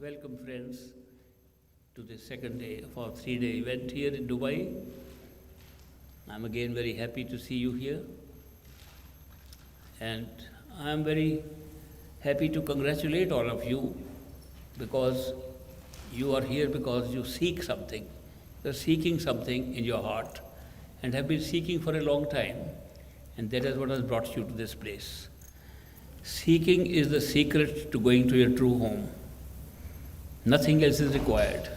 Welcome, friends, to the second day of our 3-day event here in Dubai. I'm again very happy to see you here. And I'm very happy to congratulate all of you because you are here because you seek something. You're seeking something in your heart and have been seeking for a long time. And that is what has brought you to this place. Seeking is the secret to going to your true home. Nothing else is required.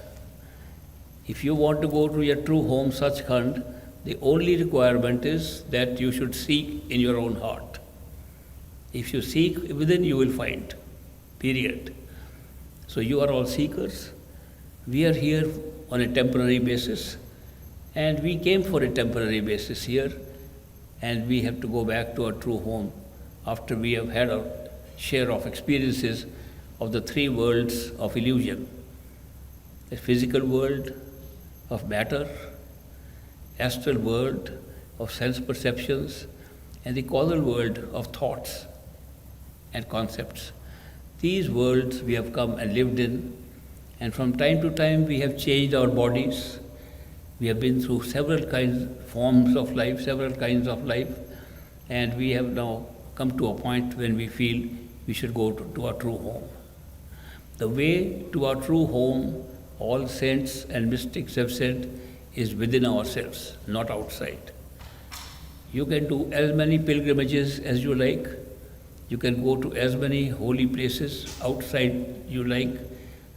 If you want to go to your true home, Sachkhand, the only requirement is that you should seek in your own heart. If you seek within, you will find. Period. So you are all seekers. We are here on a temporary basis, and we came for a temporary basis here, and we have to go back to our true home after we have had our share of experiences of the three worlds of illusion: the physical world of matter, astral world of sense perceptions, and the causal world of thoughts and concepts. These worlds we have come and lived in, and from time to time we have changed our bodies. We have been through several forms of life, several kinds of life, and we have now come to a point when we feel we should go to our true home. The way to our true home, all saints and mystics have said, is within ourselves, not outside. You can do as many pilgrimages as you like. You can go to as many holy places outside you like.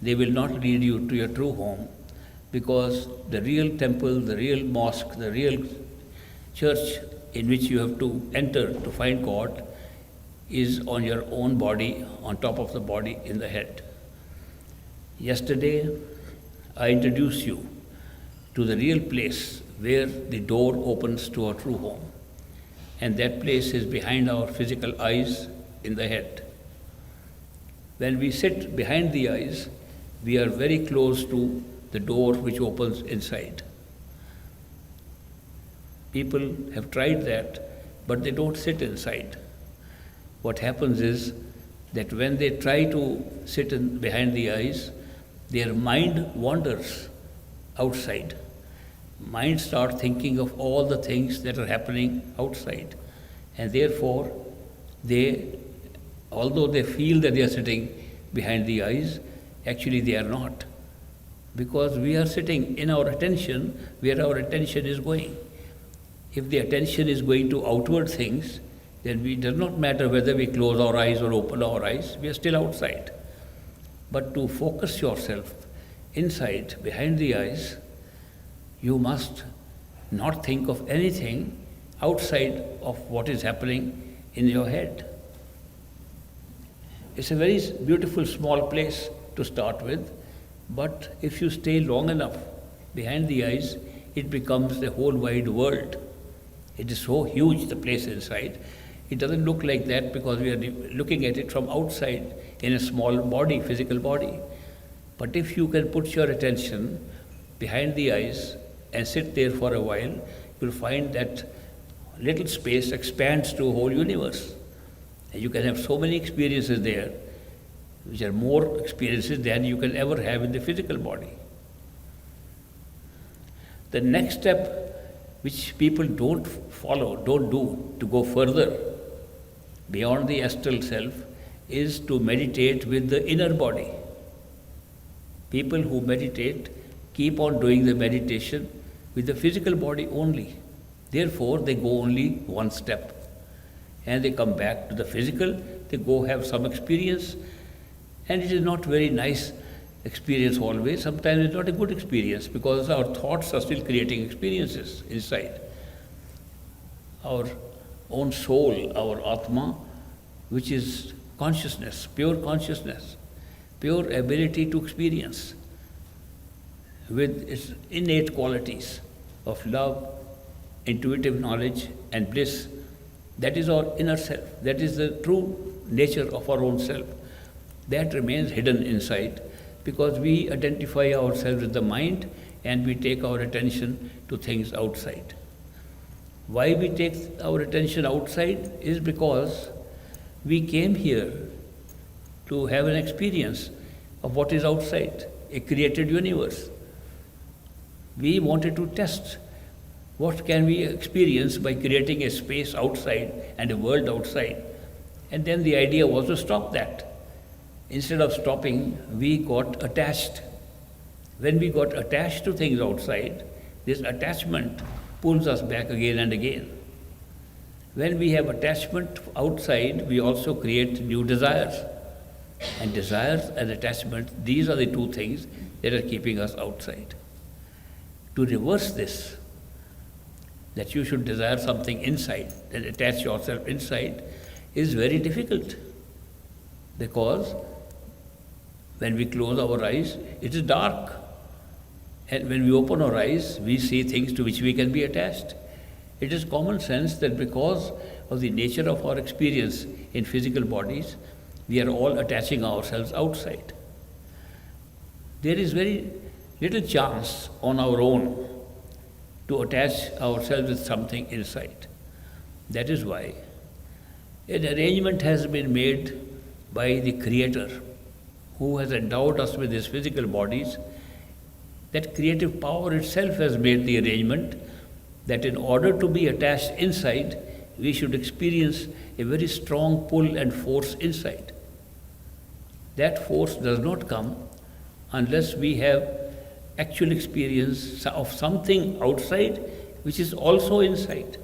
They will not lead you to your true home, because the real temple, the real mosque, the real church in which you have to enter to find God is on your own body, on top of the body, in the head. Yesterday, I introduced you to the real place where the door opens to our true home. And that place is behind our physical eyes, in the head. When we sit behind the eyes, we are very close to the door which opens inside. People have tried that, but they don't sit inside. What happens is that when they try to sit behind the eyes, their mind wanders outside. Mind starts thinking of all the things that are happening outside. And therefore, although they feel that they are sitting behind the eyes, actually they are not. Because we are sitting in our attention where our attention is going. If the attention is going to outward things, then it does not matter whether we close our eyes or open our eyes, we are still outside. But to focus yourself inside, behind the eyes, you must not think of anything outside of what is happening in your head. It's a very beautiful small place to start with, but if you stay long enough behind the eyes, it becomes the whole wide world. It is so huge, the place inside. It doesn't look like that because we are looking at it from outside in a small body, physical body. But if you can put your attention behind the eyes and sit there for a while, you'll find that little space expands to a whole universe. And you can have so many experiences there, which are more experiences than you can ever have in the physical body. The next step, which people don't follow, don't do, to go further beyond the astral self, is to meditate with the inner body. People who meditate keep on doing the meditation with the physical body only. Therefore, they go only one step. And they come back to the physical, they go have some experience, and it is not very nice experience always. Sometimes it's not a good experience because our thoughts are still creating experiences inside. Our own soul, our Atma, which is consciousness, pure ability to experience with its innate qualities of love, intuitive knowledge and bliss. That is our inner self. That is the true nature of our own self. That remains hidden inside because we identify ourselves with the mind and we take our attention to things outside. Why we take our attention outside is because we came here to have an experience of what is outside, a created universe. We wanted to test what can we experience by creating a space outside and a world outside. And then the idea was to stop that. Instead of stopping, we got attached. When we got attached to things outside, this attachment pulls us back again and again. When we have attachment outside, we also create new desires. And desires and attachment, these are the two things that are keeping us outside. To reverse this, that you should desire something inside, and attach yourself inside, is very difficult. Because when we close our eyes, it is dark. And when we open our eyes, we see things to which we can be attached. It is common sense that because of the nature of our experience in physical bodies, we are all attaching ourselves outside. There is very little chance on our own to attach ourselves with something inside. That is why an arrangement has been made by the Creator, who has endowed us with these physical bodies. That creative power itself has made the arrangement that in order to be attached inside, we should experience a very strong pull and force inside. That force does not come unless we have actual experience of something outside which is also inside.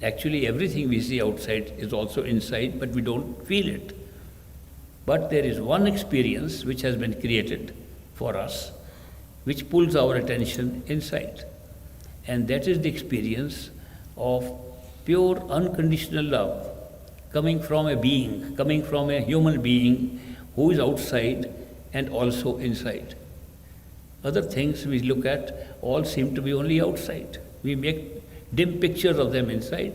Actually, everything we see outside is also inside, but we don't feel it. But there is one experience which has been created for us, which pulls our attention inside. And that is the experience of pure unconditional love coming from a being, coming from a human being who is outside and also inside. Other things we look at all seem to be only outside. We make dim pictures of them inside,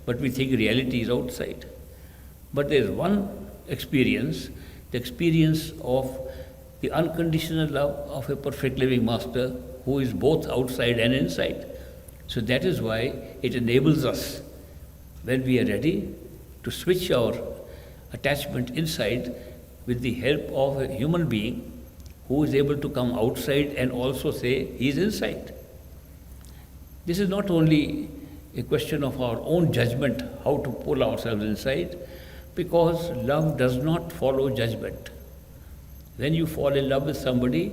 but we think reality is outside. But there is one experience, the experience of the unconditional love of a perfect living master who is both outside and inside. So that is why it enables us, when we are ready, to switch our attachment inside with the help of a human being who is able to come outside and also say he is inside. This is not only a question of our own judgment, how to pull ourselves inside, because love does not follow judgment. When you fall in love with somebody,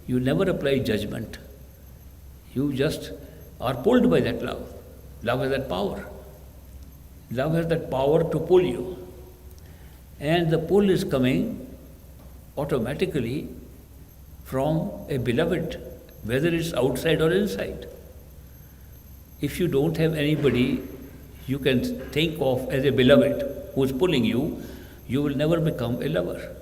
you never apply judgment. You just are pulled by that love. Love has that power. Love has that power to pull you. And the pull is coming automatically from a beloved, whether it's outside or inside. If you don't have anybody you can think of as a beloved who is pulling you, you will never become a lover.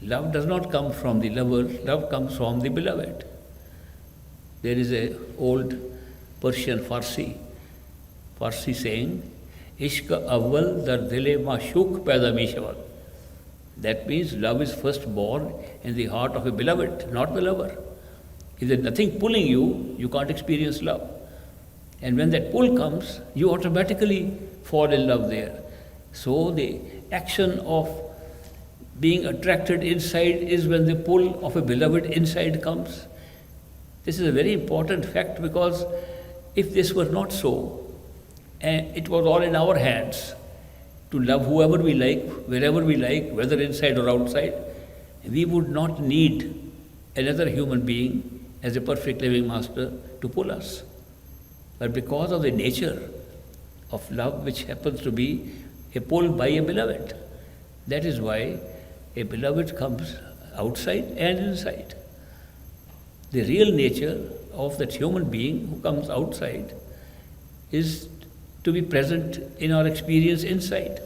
Love does not come from the lover, love comes from the beloved. There is an old Persian Farsi saying, Ishq awwal dar dile mashuk paida mishaval. That means love is first born in the heart of a beloved, not the lover. If there's nothing pulling you, you can't experience love. And when that pull comes, you automatically fall in love there. So the action of being attracted inside is when the pull of a beloved inside comes. This is a very important fact, because if this were not so, and it was all in our hands to love whoever we like, wherever we like, whether inside or outside, we would not need another human being as a perfect living master to pull us. But because of the nature of love, which happens to be a pull by a beloved, that is why a beloved comes outside and inside. The real nature of that human being who comes outside is to be present in our experience inside.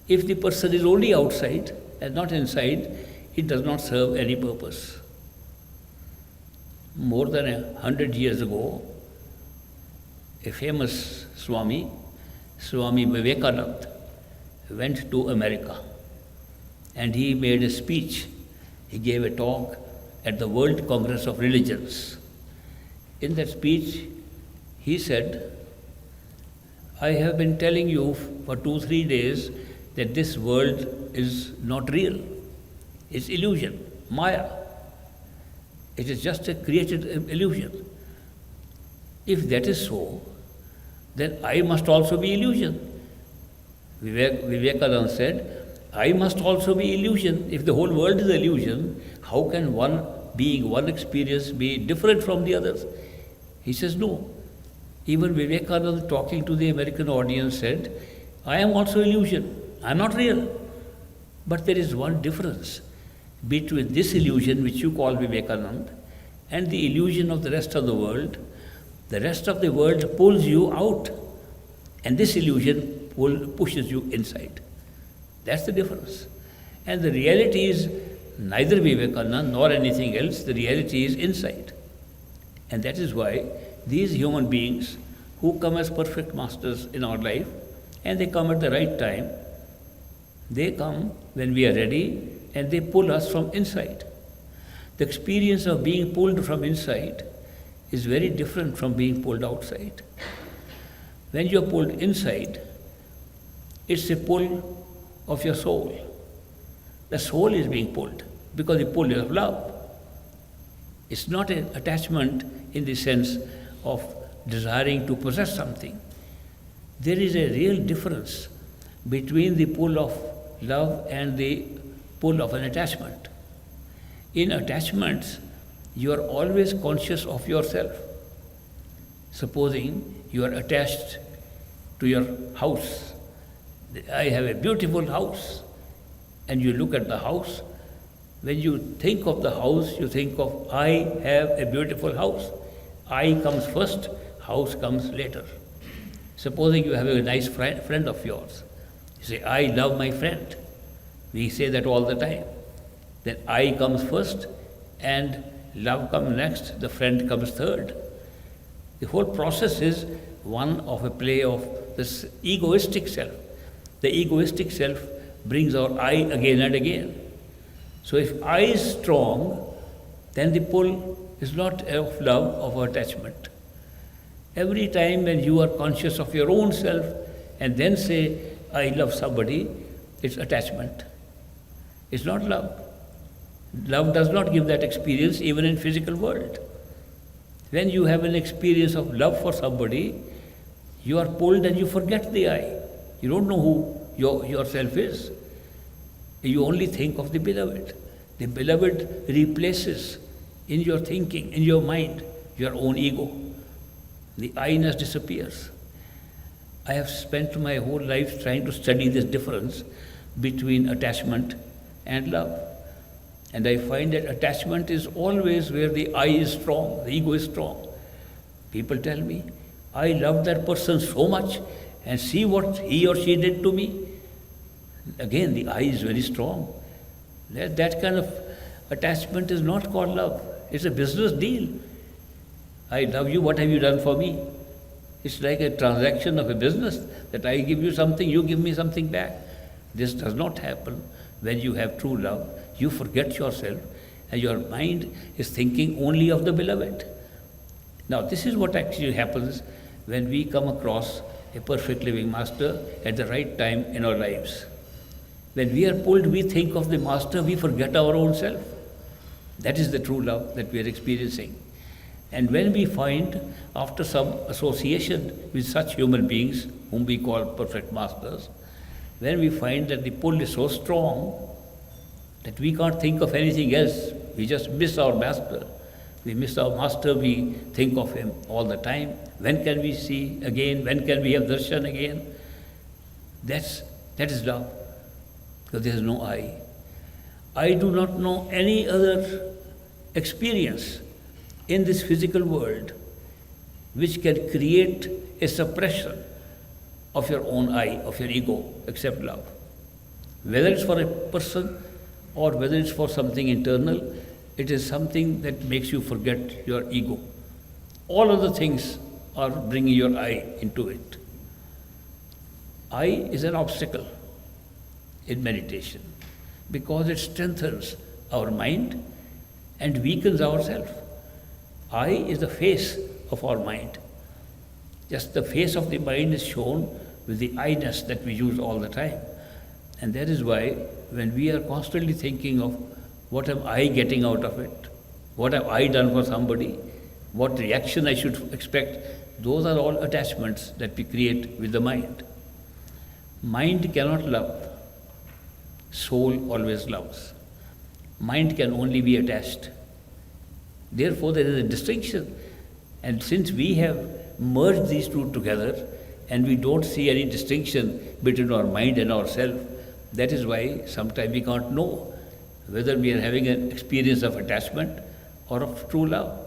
If the person is only outside and not inside, it does not serve any purpose. More than 100 years ago, a famous Swami Vivekananda, went to America, and he made a speech. He gave a talk at the World Congress of Religions. In that speech, he said, I have been telling you for 2-3 days that this world is not real. It's illusion, Maya. It is just a created illusion. If that is so, then I must also be illusion. Vivekananda said, I must also be illusion. If the whole world is illusion, how can one being, one experience be different from the others? He says, no. Even Vivekananda, talking to the American audience, said, I am also illusion. I am not real. But there is one difference between this illusion, which you call Vivekananda, and the illusion of the rest of the world. The rest of the world pulls you out, and this illusion pushes you inside. That's the difference. And the reality is neither Vivekananda nor anything else. The reality is inside. And that is why these human beings who come as perfect masters in our life, and they come at the right time, they come when we are ready, and they pull us from inside. The experience of being pulled from inside is very different from being pulled outside. When you are pulled inside, it's a pull of your soul. The soul is being pulled because the pull is of love. It's not an attachment in the sense of desiring to possess something. There is a real difference between the pull of love and the pull of an attachment. In attachments, you are always conscious of yourself. Supposing you are attached to your house. I have a beautiful house. And you look at the house. When you think of the house, you think of, I have a beautiful house. I comes first, house comes later. Supposing you have a nice friend of yours. You say, I love my friend. We say that all the time. Then I comes first and love comes next, the friend comes third. The whole process is one of a play of this egoistic self. The egoistic self brings our I again and again. So if I is strong, then the pull is not of love, of attachment. Every time when you are conscious of your own self and then say, I love somebody, it's attachment. It's not love. Love does not give that experience even in physical world. When you have an experience of love for somebody, you are pulled and you forget the I. You don't know who yourself is. You only think of the beloved. The beloved replaces in your thinking, in your mind, your own ego. The I-ness disappears. I have spent my whole life trying to study this difference between attachment and love. And I find that attachment is always where the I is strong, the ego is strong. People tell me, I love that person so much and see what he or she did to me. Again, the I is very strong. That kind of attachment is not called love. It's a business deal. I love you, what have you done for me? It's like a transaction of a business that I give you something, you give me something back. This does not happen when you have true love. You forget yourself and your mind is thinking only of the beloved. Now, this is what actually happens when we come across a perfect living master at the right time in our lives. When we are pulled, we think of the master, we forget our own self. That is the true love that we are experiencing. And when we find, after some association with such human beings, whom we call perfect masters, when we find that the pull is so strong that we can't think of anything else, we just miss our master. We miss our master, we think of him all the time. When can we see again? When can we have darshan again? That is love, because there is no I. I do not know any other experience in this physical world which can create a suppression of your own I, of your ego, except love. Whether it's for a person or whether it's for something internal, it is something that makes you forget your ego. All other things are bringing your I into it. I is an obstacle in meditation because it strengthens our mind and weakens ourselves. I is the face of our mind. Just the face of the mind is shown with the I-ness that we use all the time. And that is why when we are constantly thinking of What am I getting out of it? What have I done for somebody? What reaction I should expect? Those are all attachments that we create with the mind. Mind cannot love. Soul always loves. Mind can only be attached. Therefore, there is a distinction. And since we have merged these two together and we don't see any distinction between our mind and ourself, that is why sometimes we can't know whether we are having an experience of attachment or of true love.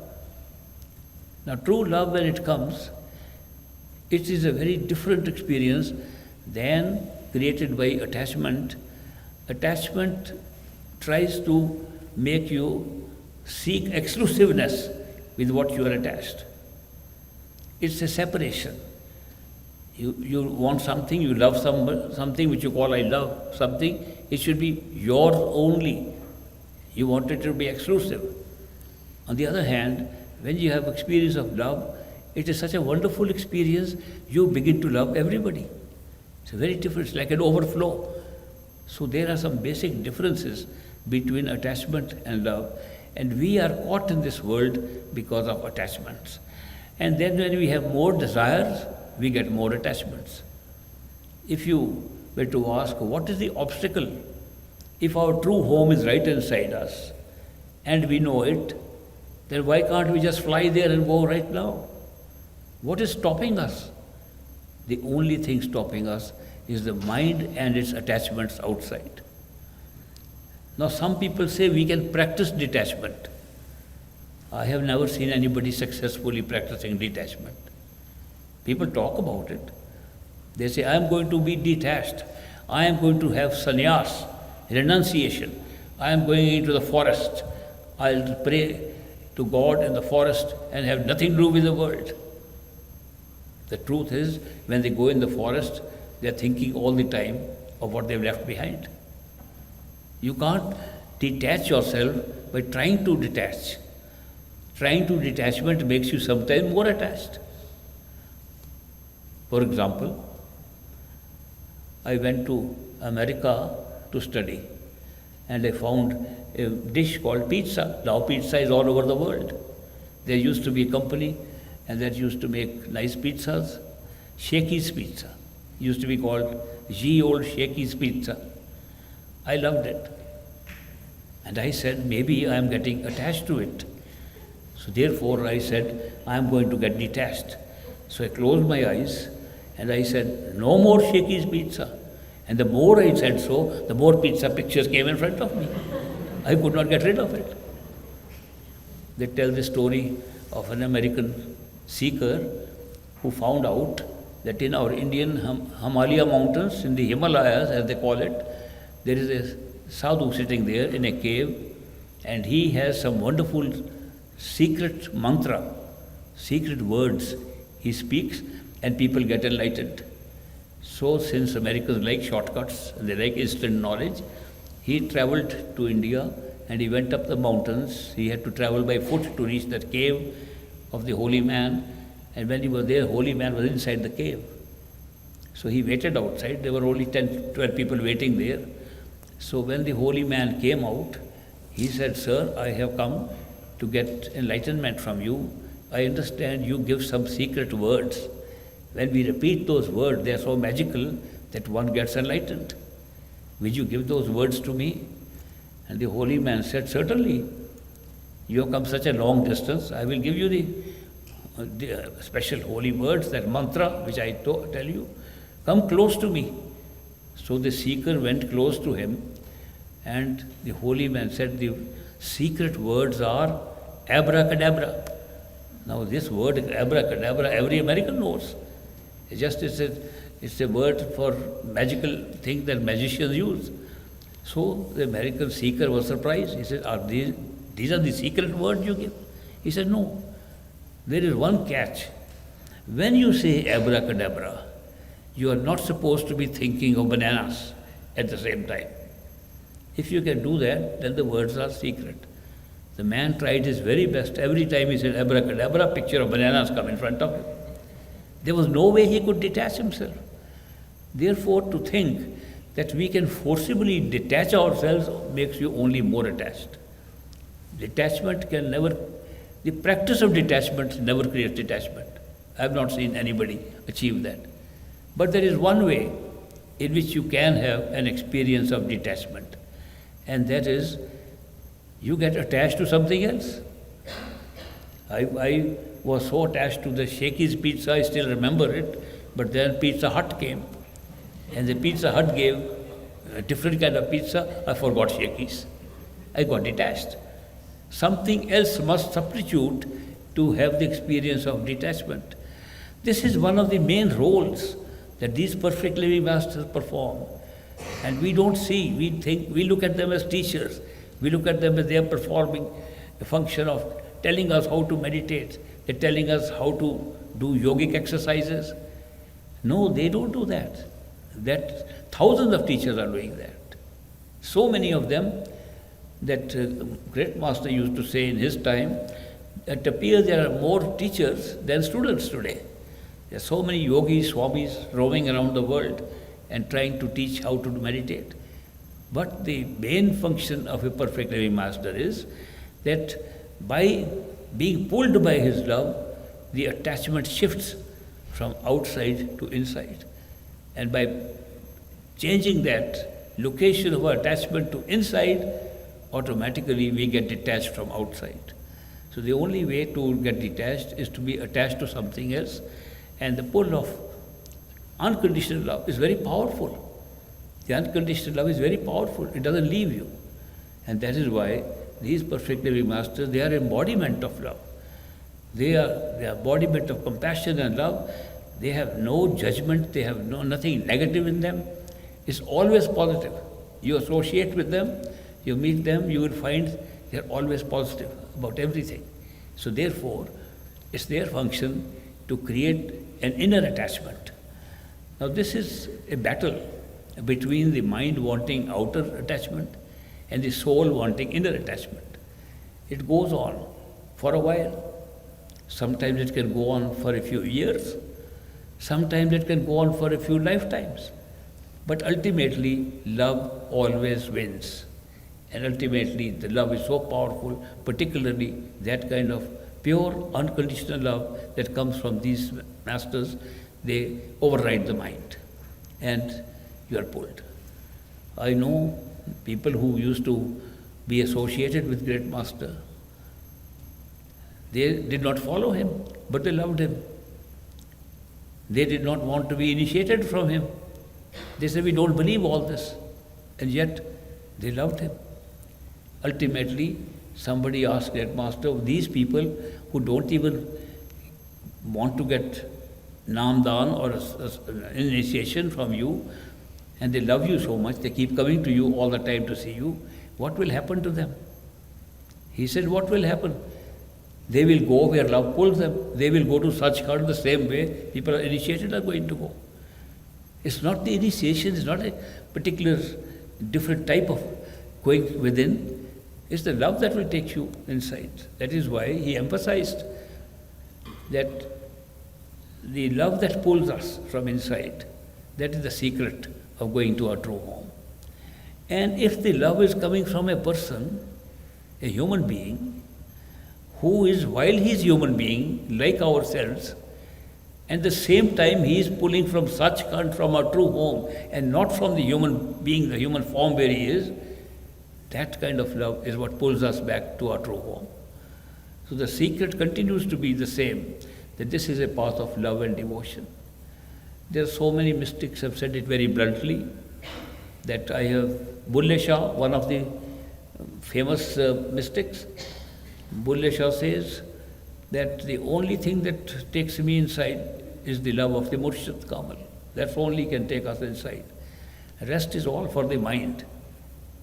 Now, true love, when it comes, it is a very different experience than created by attachment. Attachment tries to make you seek exclusiveness with what you are attached. It's a separation. You want something, you love something which you call I love something, it should be yours only. You want it to be exclusive. On the other hand, when you have experience of love, it is such a wonderful experience, you begin to love everybody. It's a very different, it's like an overflow. So there are some basic differences between attachment and love. And we are caught in this world because of attachments. And then when we have more desires, we get more attachments. If you were to ask, what is the obstacle? If our true home is right inside us and we know it, then why can't we just fly there and go right now? What is stopping us? The only thing stopping us is the mind and its attachments outside. Now, some people say we can practice detachment. I have never seen anybody successfully practicing detachment. People talk about it. They say, I am going to be detached. I am going to have sannyas, renunciation. I am going into the forest. I'll pray to God in the forest and have nothing to do with the world. The truth is, when they go in the forest, they are thinking all the time of what they've left behind. You can't detach yourself by trying to detach. Trying to detachment makes you sometimes more attached. For example, I went to America to study and I found a dish called pizza. Now pizza is all over the world. There used to be a company and that used to make nice pizzas. Shakey's Pizza used to be called Ye Old Shakey's Pizza. I loved it. And I said, maybe I am getting attached to it. So therefore I said, I am going to get detached. So I closed my eyes and I said, no more Shakey's Pizza. And the more I said so, the more pizza pictures came in front of me. I could not get rid of it. They tell the story of an American seeker who found out that in our Indian Himalaya mountains, in the Himalayas as they call it, there is a sadhu sitting there in a cave and he has some wonderful secret mantra, secret words he speaks and people get enlightened. So since Americans like shortcuts and they like instant knowledge, he traveled to India and he went up the mountains. He had to travel by foot to reach that cave of the holy man. And when he was there, holy man was inside the cave. So he waited outside. There were only 10, 12 people waiting there. So when the holy man came out, he said, Sir, I have come to get enlightenment from you. I understand you give some secret words. When we repeat those words, they are so magical that one gets enlightened. Will you give those words to me? And the holy man said, certainly. You have come such a long distance. I will give you the special holy words, that mantra which I tell you. Come close to me. So the seeker went close to him and the holy man said, the secret words are abracadabra. Now this word abracadabra, every American knows. It's a word for magical thing that magicians use. So the American seeker was surprised. He said, these are the secret words you give? He said, no. There is one catch. When you say abracadabra, you are not supposed to be thinking of bananas at the same time. If you can do that, then the words are secret. The man tried his very best. Every time he said abracadabra, a picture of bananas come in front of him. There was no way he could detach himself. Therefore, to think that we can forcibly detach ourselves makes you only more attached. Detachment can never, the practice of detachment never creates detachment. I have not seen anybody achieve that. But there is one way in which you can have an experience of detachment, and that is you get attached to something else. I was so attached to the Shakey's pizza, I still remember it, but then Pizza Hut came, and the Pizza Hut gave a different kind of pizza. I forgot Shakey's. I got detached. Something else must substitute to have the experience of detachment. This is one of the main roles that these perfect living masters perform. And we don't see, we look at them as teachers. We look at them as they are performing a function of telling us how to meditate. They're telling us how to do yogic exercises. No, they don't do that. That thousands of teachers are doing that. So many of them that great master used to say in his time, it appears there are more teachers than students today. There are so many yogis, swamis roaming around the world and trying to teach how to meditate. But the main function of a perfect living master is that by being pulled by his love, the attachment shifts from outside to inside. And by changing that location of our attachment to inside, automatically we get detached from outside. So the only way to get detached is to be attached to something else. And the pull of unconditional love is very powerful. The unconditional love is very powerful. It doesn't leave you. And that is why these perfect living masters, they are embodiment of love. They are the embodiment of compassion and love. They have no judgment. They have nothing negative in them. It's always positive. You associate with them, you meet them, you will find they're always positive about everything. So therefore, it's their function to create an inner attachment. Now this is a battle between the mind wanting outer attachment and the soul wanting inner attachment. It goes on for a while. Sometimes it can go on for a few years. Sometimes it can go on for a few lifetimes. But ultimately, love always wins. And ultimately, the love is so powerful, particularly that kind of pure, unconditional love that comes from these masters. They override the mind and you are pulled. I know people who used to be associated with great master. They did not follow him, but they loved him. They did not want to be initiated from him. They said, we don't believe all this. And yet, they loved him. Ultimately, somebody asked great master, these people who don't even want to get namdan or initiation from you, and they love you so much, they keep coming to you all the time to see you, what will happen to them? He said, what will happen? They will go where love pulls them. They will go to Sachkhand the same way people are initiated are going to go. It's not the initiation, it's not a particular different type of going within. It's the love that will take you inside. That is why he emphasized that the love that pulls us from inside, that is the secret of going to our true home. And if the love is coming from a person, a human being, who is, while he is human being, like ourselves, and the same time he is pulling from Sachkhand, from our true home, and not from the human being, the human form where he is, that kind of love is what pulls us back to our true home. So the secret continues to be the same, that this is a path of love and devotion. There are so many mystics have said it very bluntly, that I have Bulle Shah, one of the famous mystics. Bulle Shah says that the only thing that takes me inside is the love of the Murshid Kamal. That only can take us inside. The rest is all for the mind.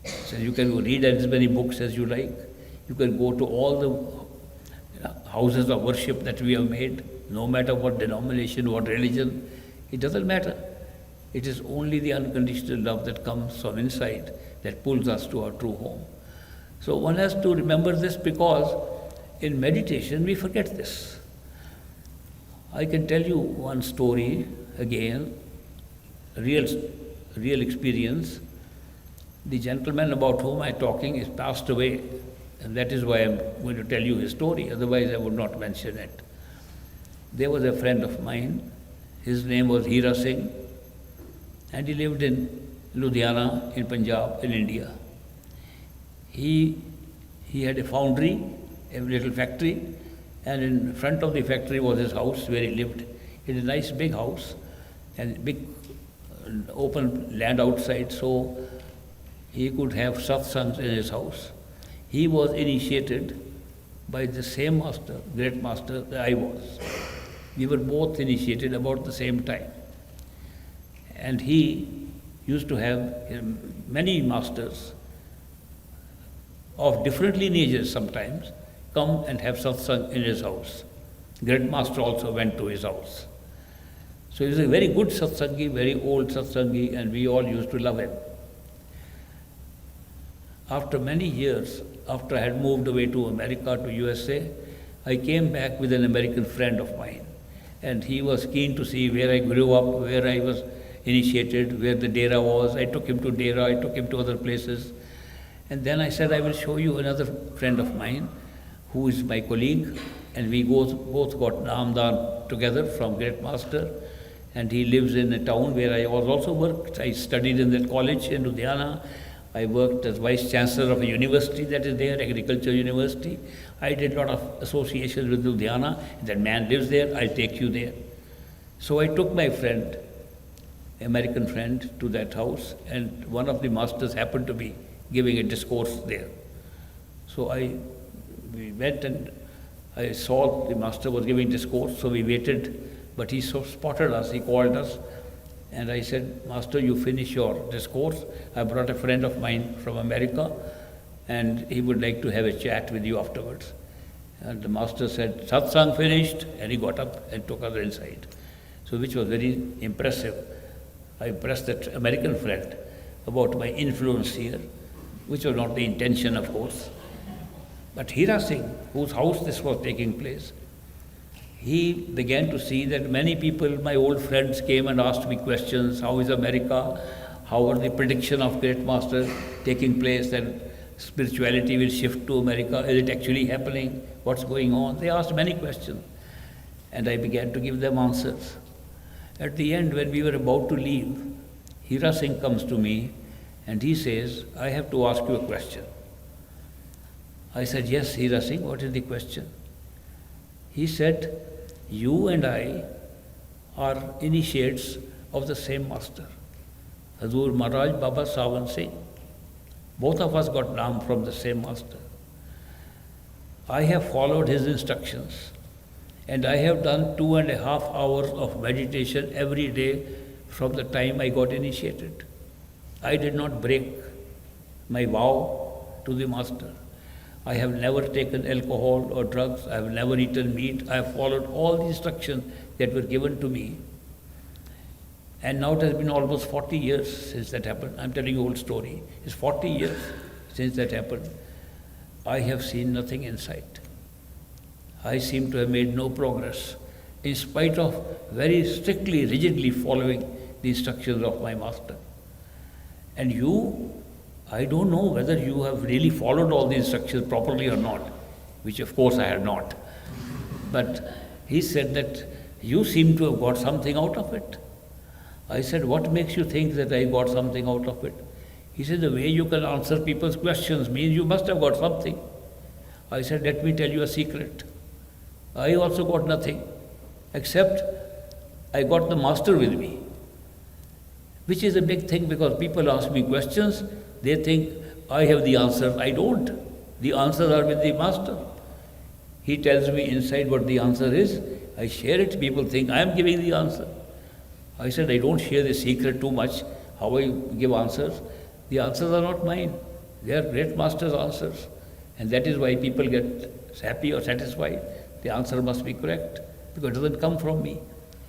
So you can read as many books as you like. You can go to all the houses of worship that we have made, no matter what denomination, what religion. It doesn't matter. It is only the unconditional love that comes from inside that pulls us to our true home. So one has to remember this, because in meditation we forget this. I can tell you one story again, a real real experience. The gentleman about whom I am talking is passed away, and that is why I am going to tell you his story, otherwise I would not mention it. There was a friend of mine, his name was Hira Singh, and he lived in Ludhiana in Punjab in India. He had a foundry, a little factory, and in front of the factory was his house where he lived. It is a nice big house and big open land outside, so he could have satsangs in his house. He was initiated by the same master, great master that I was. We were both initiated about the same time. And he used to have many masters of different lineages sometimes come and have satsang in his house. Great master also went to his house. So he was a very good satsangi, very old satsangi, and we all used to love him. After many years, after I had moved away to America, to USA, I came back with an American friend of mine. And he was keen to see where I grew up, where I was initiated, where the Dera was. I took him to Dera, I took him to other places. And then I said, I will show you another friend of mine who is my colleague. And we both got Namdan together from Great Master. And he lives in a town where I also worked. I studied in that college in Ludhiana. I worked as Vice Chancellor of a university that is there, Agriculture University. I did a lot of associations with Ludhiana. That man lives there, I'll take you there. So I took my friend, American friend, to that house, and one of the masters happened to be giving a discourse there. So we went and I saw the master was giving discourse, so we waited, but he spotted us, he called us, and I said, Master, you finish your discourse. I brought a friend of mine from America, and he would like to have a chat with you afterwards. And the master said, Satsang finished, and he got up and took us inside. So which was very impressive. I impressed that American friend about my influence here, which was not the intention, of course. But Hira Singh, whose house this was taking place, he began to see that many people, my old friends, came and asked me questions. How is America? How are the prediction of Great Master taking place, that spirituality will shift to America? Is it actually happening? What's going on? They asked many questions. And I began to give them answers. At the end, when we were about to leave, Hira Singh comes to me and he says, I have to ask you a question. I said, yes, Hira Singh, what is the question? He said, you and I are initiates of the same master, Hazur Maharaj Baba Sawan Singh. Both of us got Naam from the same master. I have followed his instructions, and I have done 2.5 hours of meditation every day from the time I got initiated. I did not break my vow to the master. I have never taken alcohol or drugs. I have never eaten meat. I have followed all the instructions that were given to me. And now it has been almost 40 years since that happened. I'm telling you a old story. It's 40 years since that happened. I have seen nothing in sight. I seem to have made no progress, in spite of very strictly, rigidly following the instructions of my master. And you, I don't know whether you have really followed all the instructions properly or not, which of course I have not. But he said that you seem to have got something out of it. I said, what makes you think that I got something out of it? He said, the way you can answer people's questions means you must have got something. I said, let me tell you a secret. I also got nothing, except I got the master with me, which is a big thing, because people ask me questions, they think I have the answer. I don't. The answers are with the master. He tells me inside what the answer is. I share it. People think I am giving the answer. I said, I don't share the secret too much, how I give answers. The answers are not mine. They are great master's answers. And that is why people get happy or satisfied. The answer must be correct, because it doesn't come from me.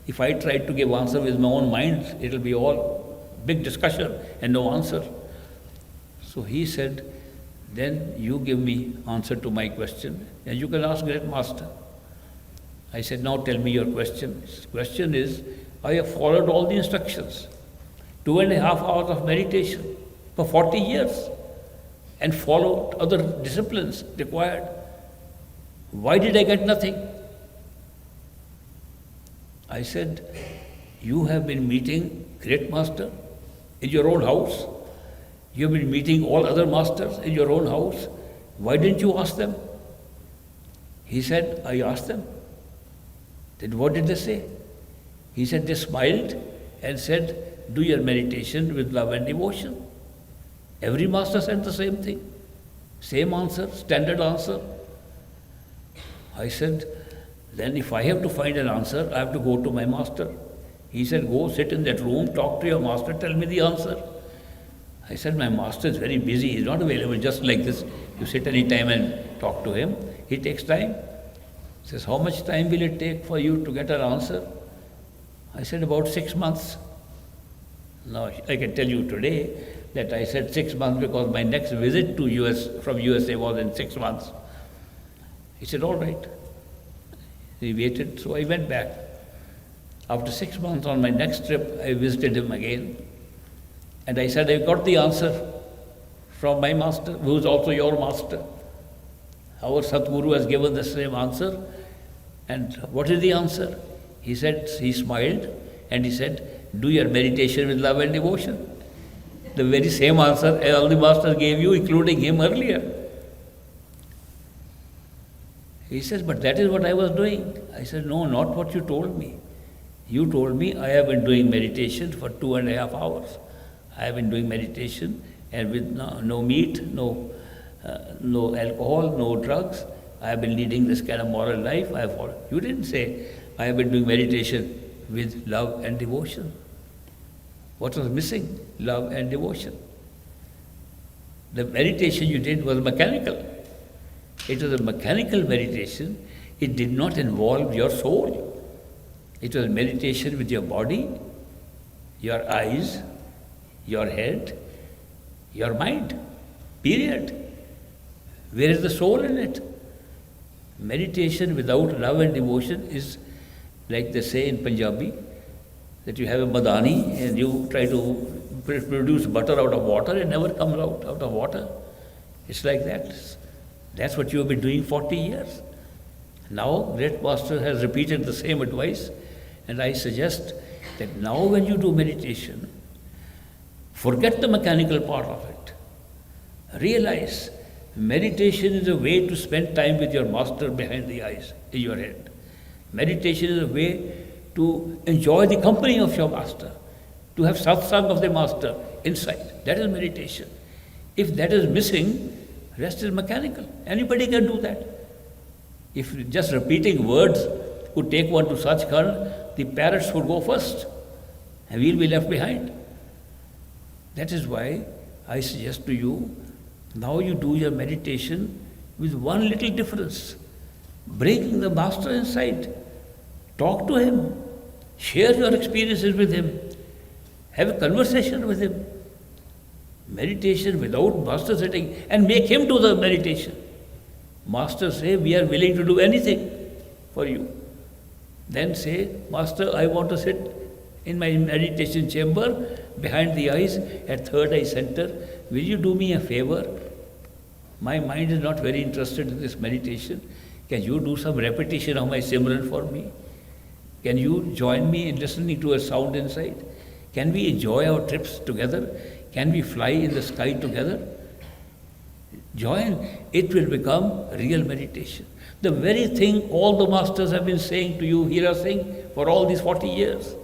If I tried to give answer with my own mind, it will be all big discussion and no answer. So he said, then you give me answer to my question, and you can ask Great Master. I said, now tell me your question. His question is, I have followed all the instructions. 2.5 hours of meditation for 40 years and followed other disciplines required. Why did I get nothing? I said, you have been meeting great master in your own house. You have been meeting all other masters in your own house. Why didn't you ask them? He said, I asked them. Then what did they say? He said, they smiled and said, do your meditation with love and devotion. Every master said the same thing. Same answer, standard answer. I said, then if I have to find an answer, I have to go to my master. He said, go sit in that room, talk to your master, tell me the answer. I said, my master is very busy, he's not available just like this. You sit any time and talk to him. He takes time. He says, how much time will it take for you to get an answer? I said, about 6 months. Now, I can tell you today that I said 6 months because my next visit to US from USA was in 6 months. He said, all right. He waited, so I went back. After 6 months on my next trip, I visited him again. And I said, I got the answer from my master, who is also your master. Our Sadguru has given the same answer. And what is the answer? He said, he smiled and he said, do your meditation with love and devotion. The very same answer all the masters gave you, including him earlier. He says, but that is what I was doing. I said, no, not what you told me. You told me I have been doing meditation for 2.5 hours. I have been doing meditation and with no meat, no alcohol, no drugs. I have been leading this kind of moral life. You didn't say I have been doing meditation with love and devotion. What was missing? Love and devotion. The meditation you did was mechanical. It was a mechanical meditation. It did not involve your soul. It was meditation with your body, your eyes, your head, your mind. Period. Where is the soul in it? Meditation without love and devotion is like they say in Punjabi, that you have a madani and you try to produce butter out of water, it never comes out of water. It's like that. That's what you have been doing 40 years. Now, Great Master has repeated the same advice, and I suggest that now when you do meditation, forget the mechanical part of it. Realize meditation is a way to spend time with your master behind the eyes, in your head. Meditation is a way to enjoy the company of your master, to have satsang of the master inside. That is meditation. If that is missing, rest is mechanical. Anybody can do that. If just repeating words would take one to Sachkhand, the parrots would go first and we'll be left behind. That is why I suggest to you, now you do your meditation with one little difference. Bring the master inside. Talk to him. Share your experiences with him. Have a conversation with him. Meditation without master sitting and make him do the meditation. Master say, we are willing to do anything for you. Then say, Master, I want to sit in my meditation chamber behind the eyes at third eye center. Will you do me a favor? My mind is not very interested in this meditation. Can you do some repetition of my Simran for me? Can you join me in listening to a sound inside? Can we enjoy our trips together? Can we fly in the sky together? Join. It will become real meditation. The very thing all the masters have been saying to you, Hira Singh, for all these 40 years.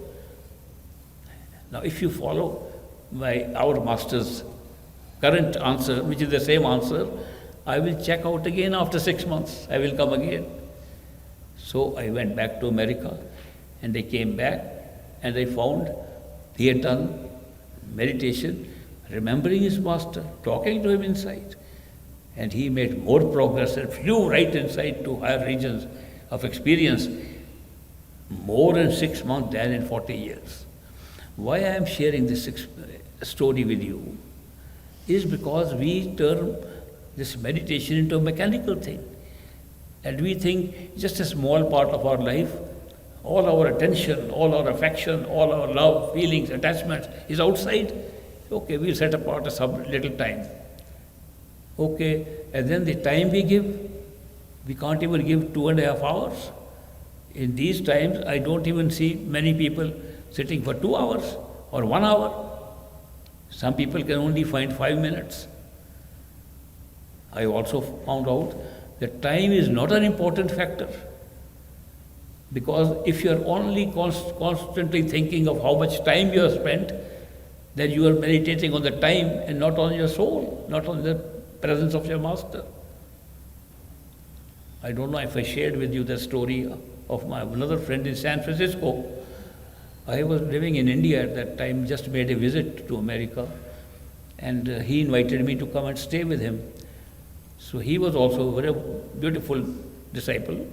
Now, if you follow our master's current answer, which is the same answer, I will check out again after 6 months. I will come again. So I went back to America and I came back and I found he had done meditation, remembering his master, talking to him inside. And he made more progress and flew right inside to higher regions of experience, more in 6 months than in 40 years. Why I am sharing this story with you is because we turn this meditation into a mechanical thing. And we think just a small part of our life, All our attention, all our affection, all our love, feelings, attachments is outside. Okay, we'll set apart some little time. Okay, and then the time we give, we can't even give 2.5 hours. In these times, I don't even see many people sitting for 2 hours or 1 hour. Some people can only find 5 minutes. I also found out that time is not an important factor. Because if you are only constantly thinking of how much time you have spent, then you are meditating on the time and not on your soul, not on the presence of your master. I don't know if I shared with you the story of my another friend in San Francisco. I was living in India at that time, just made a visit to America, and he invited me to come and stay with him. So he was also a very beautiful disciple.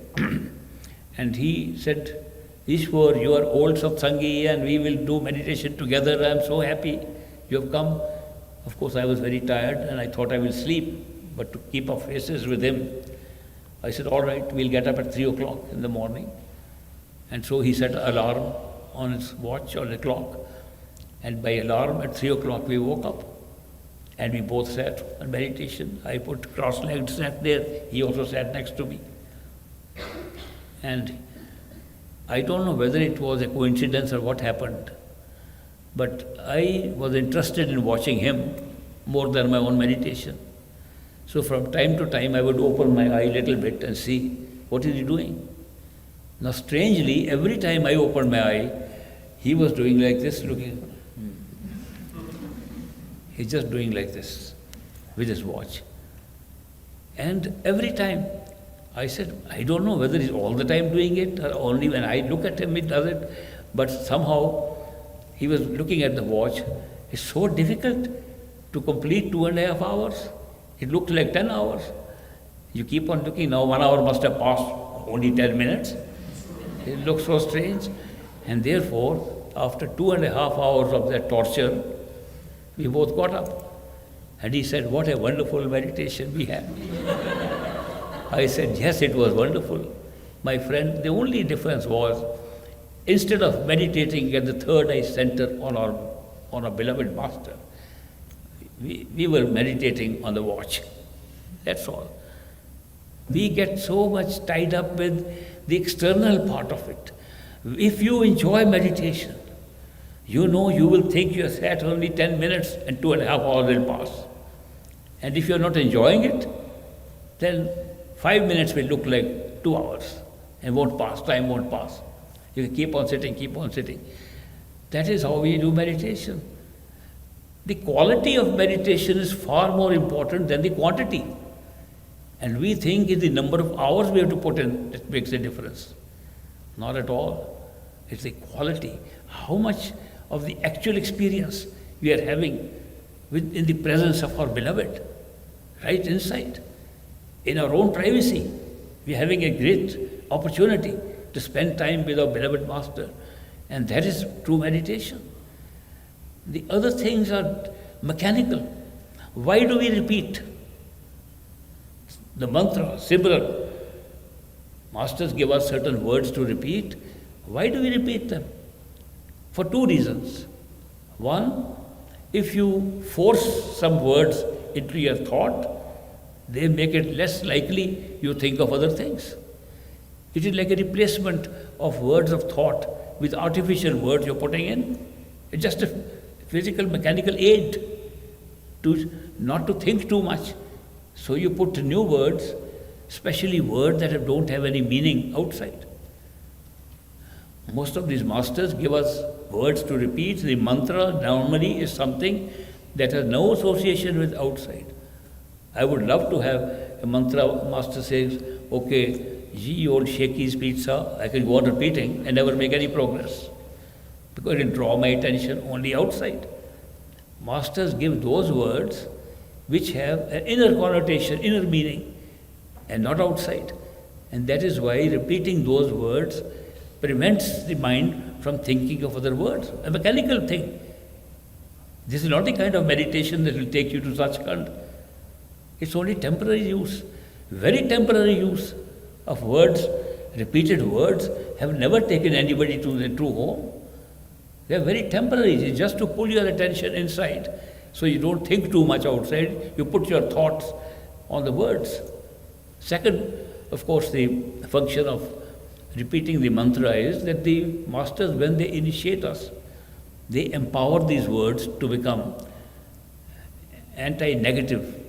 And he said, Ishwar, you are old Satsangi and we will do meditation together. I am so happy you have come. Of course, I was very tired and I thought I will sleep, but to keep our faces with him, I said, all right, we'll get up at 3 o'clock in the morning. And so he set an alarm on his watch or the clock. And by alarm at 3 o'clock, we woke up. And we both sat on meditation. I put cross-legged, sat there. He also sat next to me. And I don't know whether it was a coincidence or what happened, but I was interested in watching him more than my own meditation. So from time to time I would open my eye a little bit and see what is he doing. Now strangely, every time I opened my eye, he was doing like this, looking. He's just doing like this with his watch. And every time I said, I don't know whether he's all the time doing it or only when I look at him he does it, but somehow he was looking at the watch. It's so difficult to complete 2.5 hours. It looked like 10 hours. You keep on looking, now 1 hour must have passed, only 10 minutes. It looks so strange. And therefore, after 2.5 hours of that torture, we both got up. And he said, what a wonderful meditation we had. I said, yes, it was wonderful. My friend, the only difference was, instead of meditating at the third eye center on our beloved master, we were meditating on the watch. That's all. We get so much tied up with the external part of it. If you enjoy meditation, you know you will think you have sat only 10 minutes and 2.5 hours will pass. And if you are not enjoying it, then 5 minutes will look like 2 hours and won't pass, time won't pass. You keep on sitting, keep on sitting. That is how we do meditation. The quality of meditation is far more important than the quantity. And we think it's the number of hours we have to put in that makes a difference. Not at all. It's the quality. How much of the actual experience we are having in the presence of our beloved, right inside. In our own privacy, we are having a great opportunity to spend time with our beloved master. And that is true meditation. The other things are mechanical. Why do we repeat? The mantra, similar. Masters give us certain words to repeat. Why do we repeat them? For 2 reasons. One, if you force some words into your thought, they make it less likely you think of other things. It is like a replacement of words of thought with artificial words you're putting in. It's just a physical, mechanical aid to not to think too much. So you put new words, especially words that don't have any meaning outside. Most of these masters give us words to repeat. The mantra normally is something that has no association with outside. I would love to have a mantra master says, okay, ye old Shakey's pizza, I can go on repeating and never make any progress. Because it will draw my attention only outside. Masters give those words which have an inner connotation, inner meaning, and not outside. And that is why repeating those words prevents the mind from thinking of other words, a mechanical thing. This is not the kind of meditation that will take you to Sachkhand. It's only temporary use, very temporary use of words, repeated words, have never taken anybody to the true home. They are very temporary. It's just to pull your attention inside so you don't think too much outside. You put your thoughts on the words. Second, of course, the function of repeating the mantra is that the masters, when they initiate us, they empower these words to become anti-negative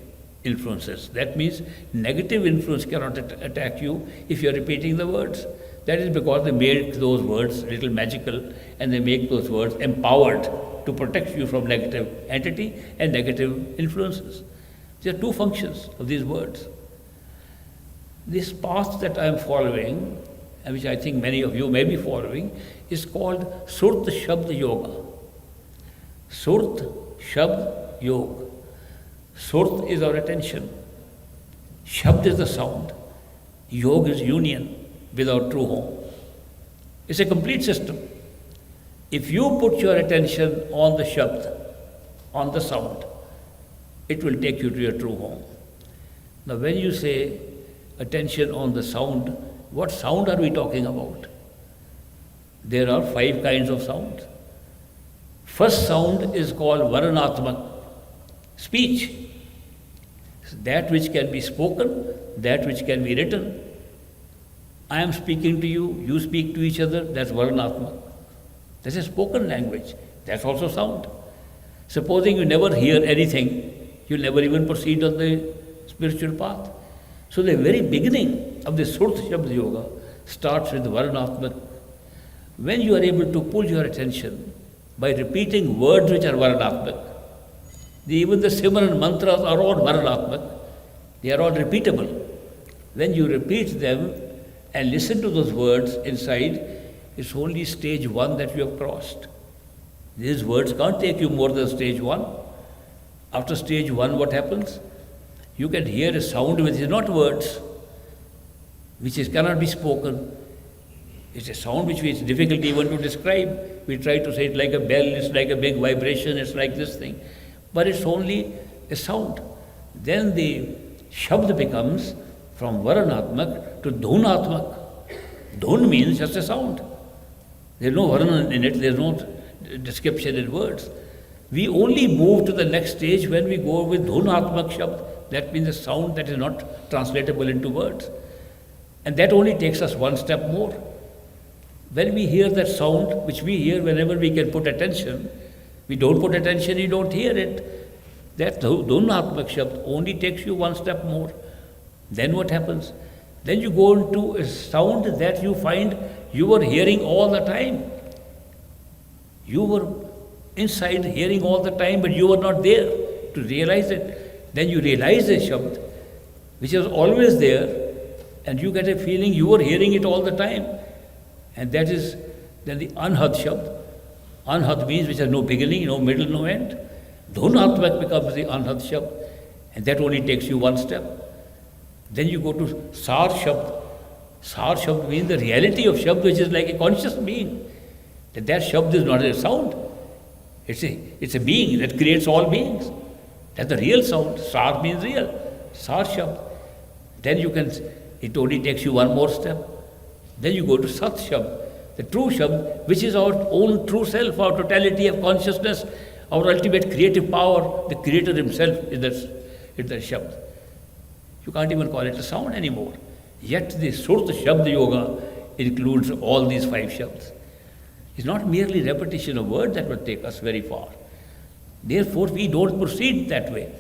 influences. That means negative influence cannot attack you if you are repeating the words. That is because they make those words a little magical and they make those words empowered to protect you from negative entity and negative influences. There are two functions of these words. This path that I am following, and which I think many of you may be following, is called Surt Shabd Yoga. Surt Shabd Yoga. Surt is our attention. Shabd is the sound. Yoga is union with our true home. It's a complete system. If you put your attention on the Shabd, on the sound, it will take you to your true home. Now, when you say attention on the sound, what sound are we talking about? There are 5 kinds of sounds. First sound is called Varanatmak, speech. That which can be spoken, that which can be written. I am speaking to you, you speak to each other, that's Varanatmak. That's a spoken language. That's also sound. Supposing you never hear anything, you'll never even proceed on the spiritual path. So the very beginning of the Surt Shabd Yoga starts with Varanatmak. When you are able to pull your attention by repeating words which are Varanatmak, even the Simran mantras are all Varanatmak, they are all repeatable. When you repeat them and listen to those words inside, it's only stage 1 that you have crossed. These words can't take you more than stage 1. After stage 1, what happens? You can hear a sound which is not words, cannot be spoken. It's a sound which is difficult even to describe. We try to say it like a bell, it's like a big vibration, it's like this thing. But it's only a sound. Then the Shabd becomes from Varanatmak to Dhunatmak. Dhun means just a sound. There's no Varana in it, there's no description in words. We only move to the next stage when we go with Dhunatmak Shabd. That means a sound that is not translatable into words. And that only takes us one step more. When we hear that sound, which we hear whenever we can put attention, we don't put attention, you don't hear it. That Dhunatmak Shabd only takes you one step more. Then what happens? Then you go into a sound that you find you were hearing all the time. You were inside hearing all the time, but you were not there to realize it. Then you realize the Shabd, which is always there, and you get a feeling you were hearing it all the time. And that is then the Anhat Shabd. Anhat means which has no beginning, no middle, no end. Dhunatmak becomes the Anhat Shabd, and that only takes you one step. Then you go to Sar Shabd. Sar Shabd means the reality of Shabd, which is like a conscious being. That Shabd is not a sound. It's a being that creates all beings. That's the real sound. Sar means real. Sar Shabd. Then it only takes you one more step. Then you go to Sat Shabd, the true Shabd, which is our own true self, our totality of consciousness, our ultimate creative power. The Creator Himself is the Shabd. You can't even call it a sound anymore. Yet the Surt Shabd Yoga includes all these 5 Shabds. It's not merely repetition of words that will take us very far. Therefore, we don't proceed that way.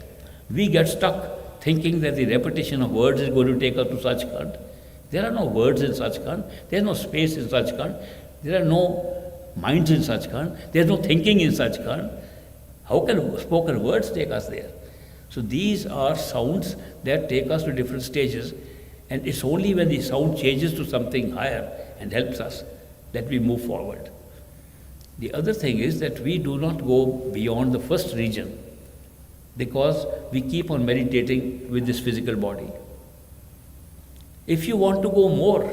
We get stuck thinking that the repetition of words is going to take us to Sachkhand. There are no words in Sachkhand. There is no space in Sachkhand. There are no minds in Sachkhand. There is no thinking in Sachkhand. How can spoken words take us there? So these are sounds that take us to different stages, and it's only when the sound changes to something higher and helps us that we move forward. The other thing is that we do not go beyond the first region because we keep on meditating with this physical body. If you want to go more,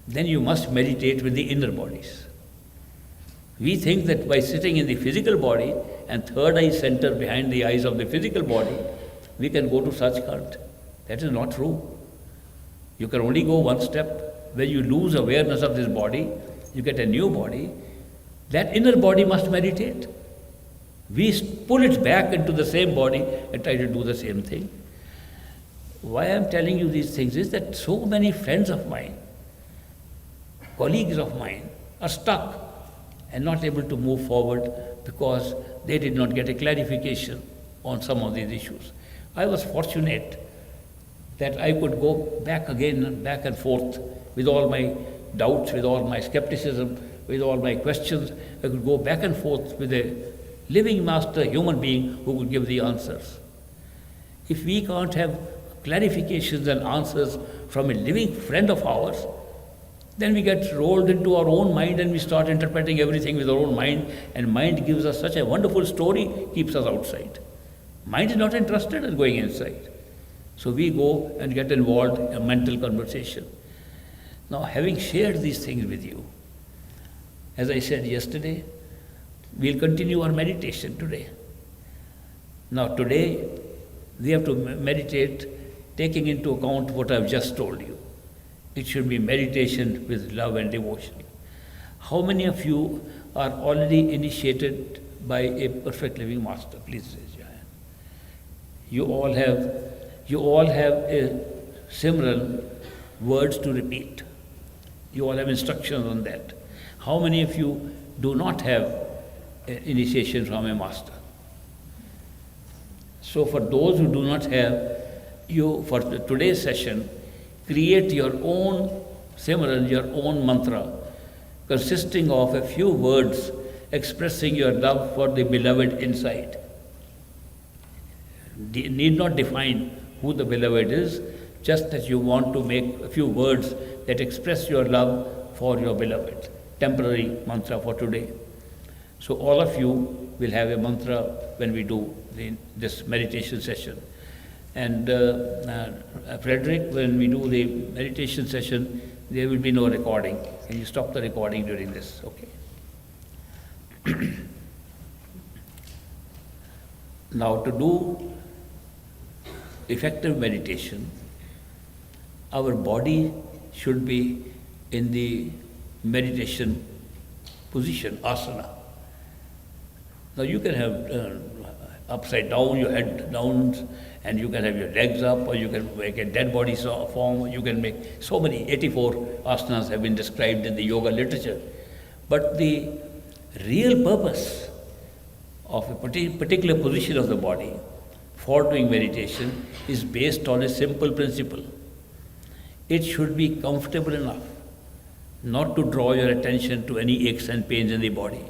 then you must meditate with the inner bodies. We think that by sitting in the physical body and third eye center behind the eyes of the physical body, we can go to Sachkhand. That is not true. You can only go one step. when you lose awareness of this body, you get a new body, that inner body must meditate. We pull it back into the same body and try to do the same thing. Why I'm telling you these things is that so many friends of mine, colleagues of mine, are stuck and not able to move forward because they did not get a clarification on some of these issues. I was fortunate that I could go back again and back and forth with all my doubts, with all my skepticism, with all my questions. I could go back and forth with a living master, human being who could give the answers. If we can't have clarifications and answers from a living friend of ours, then we get rolled into our own mind and we start interpreting everything with our own mind, and mind gives us such a wonderful story, keeps us outside. Mind is not interested in going inside. So we go and get involved in a mental conversation. Now, having shared these things with you, as I said yesterday, we'll continue our meditation today. Now, today, we have to meditate taking into account what I've just told you. It should be meditation with love and devotion. How many of you are already initiated by a perfect living master? Please raise your hand. You all have a Simran words to repeat. You all have instructions on that. How many of you do not have initiation from a master? So for those who do not have, you, for today's session, create your own Simran, your own mantra, consisting of a few words expressing your love for the beloved inside. Need not define who the beloved is, just that you want to make a few words that express your love for your beloved. Temporary mantra for today. So all of you will have a mantra when we do this meditation session. And Frederick, when we do the meditation session, there will be no recording. Can you stop the recording during this? Okay. Now, to do effective meditation, our body should be in the meditation position, asana. Now you can have upside down, your head down, and you can have your legs up, or you can make a dead body form, you can make so many, 84 asanas have been described in the yoga literature. But the real purpose of a particular position of the body for doing meditation is based on a simple principle. It should be comfortable enough not to draw your attention to any aches and pains in the body.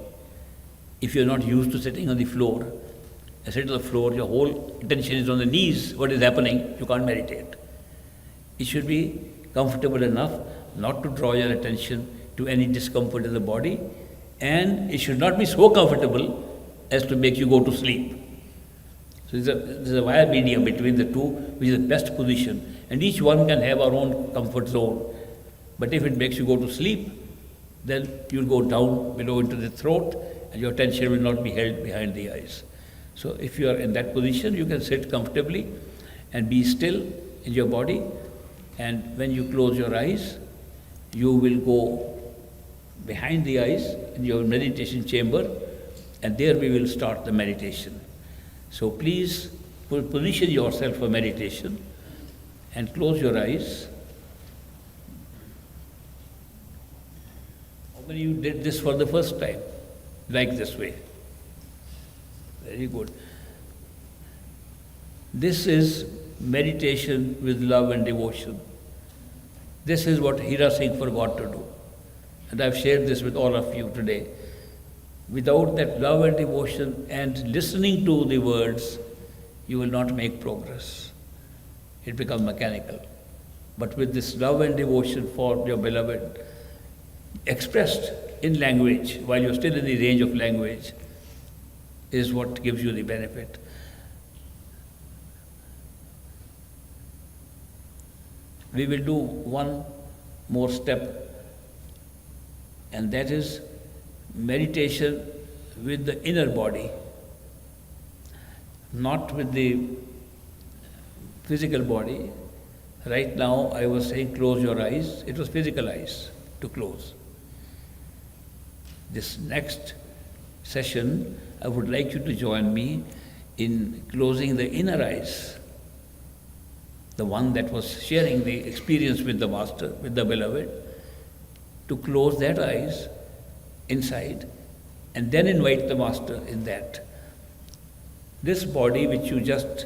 If you're not used to sitting on the floor, sit on the floor, your whole attention is on the knees, what is happening, you can't meditate. It should be comfortable enough not to draw your attention to any discomfort in the body, and it should not be so comfortable as to make you go to sleep. So there's a wire medium between the two, which is the best position, and each one can have our own comfort zone. But if it makes you go to sleep, then you'll go down below into the throat, and your attention will not be held behind the eyes. So if you are in that position, you can sit comfortably and be still in your body, and when you close your eyes, you will go behind the eyes in your meditation chamber, and there we will start the meditation. So please position yourself for meditation and close your eyes. How many of you did this for the first time, like this way? Very good. This is meditation with love and devotion. This is what Hira Singh forgot to do. And I've shared this with all of you today. Without that love and devotion and listening to the words, you will not make progress. It becomes mechanical. But with this love and devotion for your beloved, expressed in language, while you're still in the range of language, is what gives you the benefit. We will do one more step, and that is meditation with the inner body, not with the physical body, Right now, I was saying close your eyes. It was physical eyes to close. This next session, I would like you to join me in closing the inner eyes, the one that was sharing the experience with the Master, with the Beloved, to close that eyes inside and then invite the Master in that. This body which you just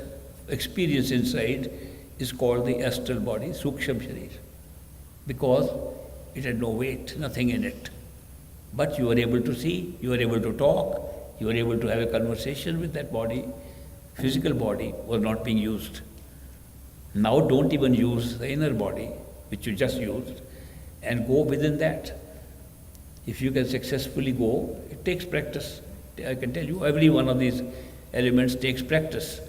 experience inside is called the astral body, Suksham Sharir, because it had no weight, nothing in it. But you are able to see, you are able to talk, you are able to have a conversation with that body. Physical body was not being used. Now don't even use the inner body, which you just used, and go within that. If you can successfully go, it takes practice. I can tell you, every one of these elements takes practice.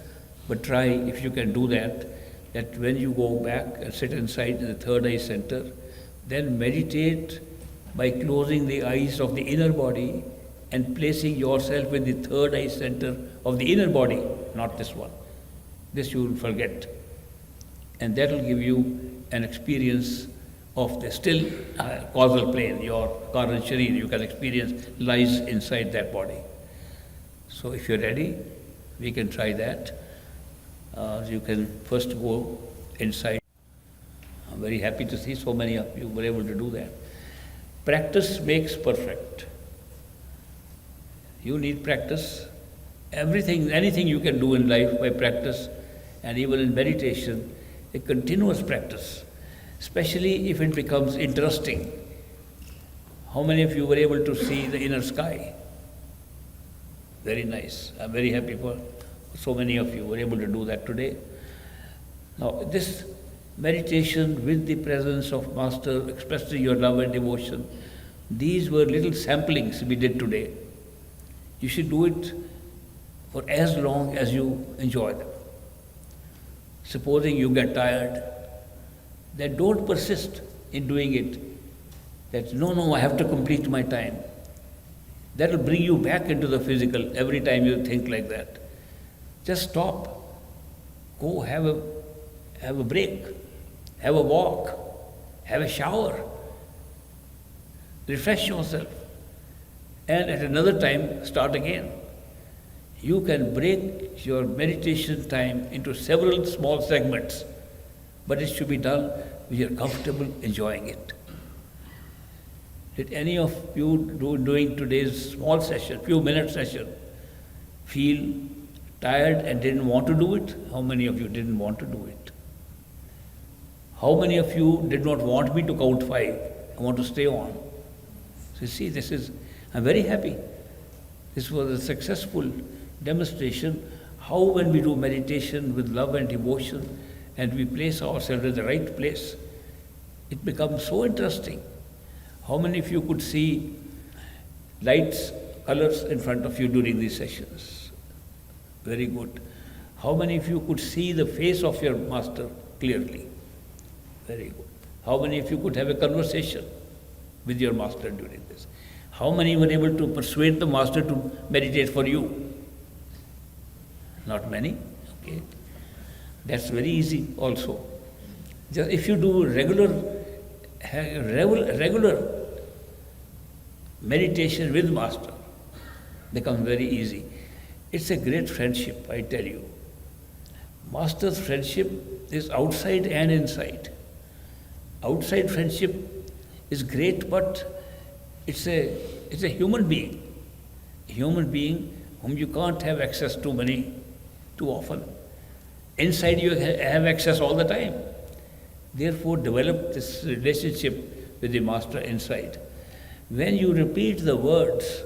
But try, if you can do that, that when you go back and sit inside the third eye center, then meditate by closing the eyes of the inner body and placing yourself in the third eye center of the inner body, not this one. This you will forget. And that will give you an experience of the still causal plane. Your Karan Sharir, you can experience, lies inside that body. So if you're ready, we can try that. You can first go inside. I'm very happy to see so many of you were able to do that. Practice makes perfect. You need practice. Everything, anything you can do in life by practice, and even in meditation, a continuous practice, especially if it becomes interesting. How many of you were able to see the inner sky? Very nice. I'm very happy for so many of you were able to do that today. Now, this meditation with the presence of Master, expressing your love and devotion, these were little samplings we did today. You should do it for as long as you enjoy them. Supposing you get tired, then don't persist in doing it. That, no, I have to complete my time. That will bring you back into the physical every time you think like that. Just stop. Go have a break. Have a walk. Have a shower. Refresh yourself. And at another time, start again. You can break your meditation time into several small segments, but it should be done when you're comfortable enjoying it. Did any of you doing today's small session, few minute session, feel tired and didn't want to do it? How many of you didn't want to do it? How many of you did not want me to count 5? I want to stay on. So you see, I'm very happy. This was a successful demonstration how when we do meditation with love and devotion and we place ourselves in the right place, it becomes so interesting. How many of you could see lights, colors in front of you during these sessions? Very good. How many of you could see the face of your Master clearly? Very good. How many of you could have a conversation with your Master during this? How many were able to persuade the Master to meditate for you? Not many. Okay. That's very easy also. Just if you do regular meditation with Master, becomes very easy. It's a great friendship, I tell you. Master's friendship is outside and inside. Outside friendship is great, but it's a human being. A human being whom you can't have access to too often. Inside you have access all the time. Therefore, develop this relationship with the Master inside. When you repeat the words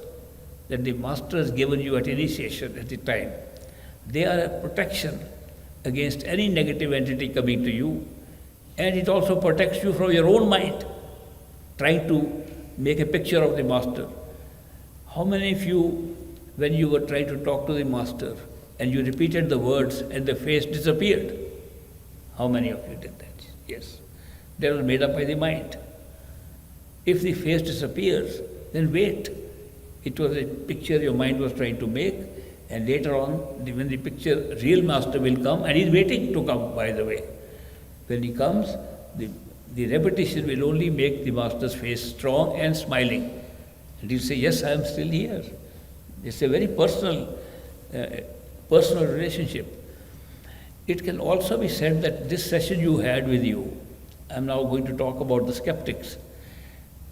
that the Master has given you at initiation at the time, they are a protection against any negative entity coming to you, and it also protects you from your own mind, trying to make a picture of the Master. How many of you, when you were trying to talk to the Master, and you repeated the words and the face disappeared? How many of you did that? Yes. That was made up by the mind. If the face disappears, then wait. It was a picture your mind was trying to make, and later on, when the picture, real Master will come, and he's waiting to come, by the way. When he comes, the repetition will only make the master's face strong and smiling. And he'll say, yes, I am still here. It's a very personal relationship. It can also be said that this session you had with you, I'm now going to talk about the skeptics,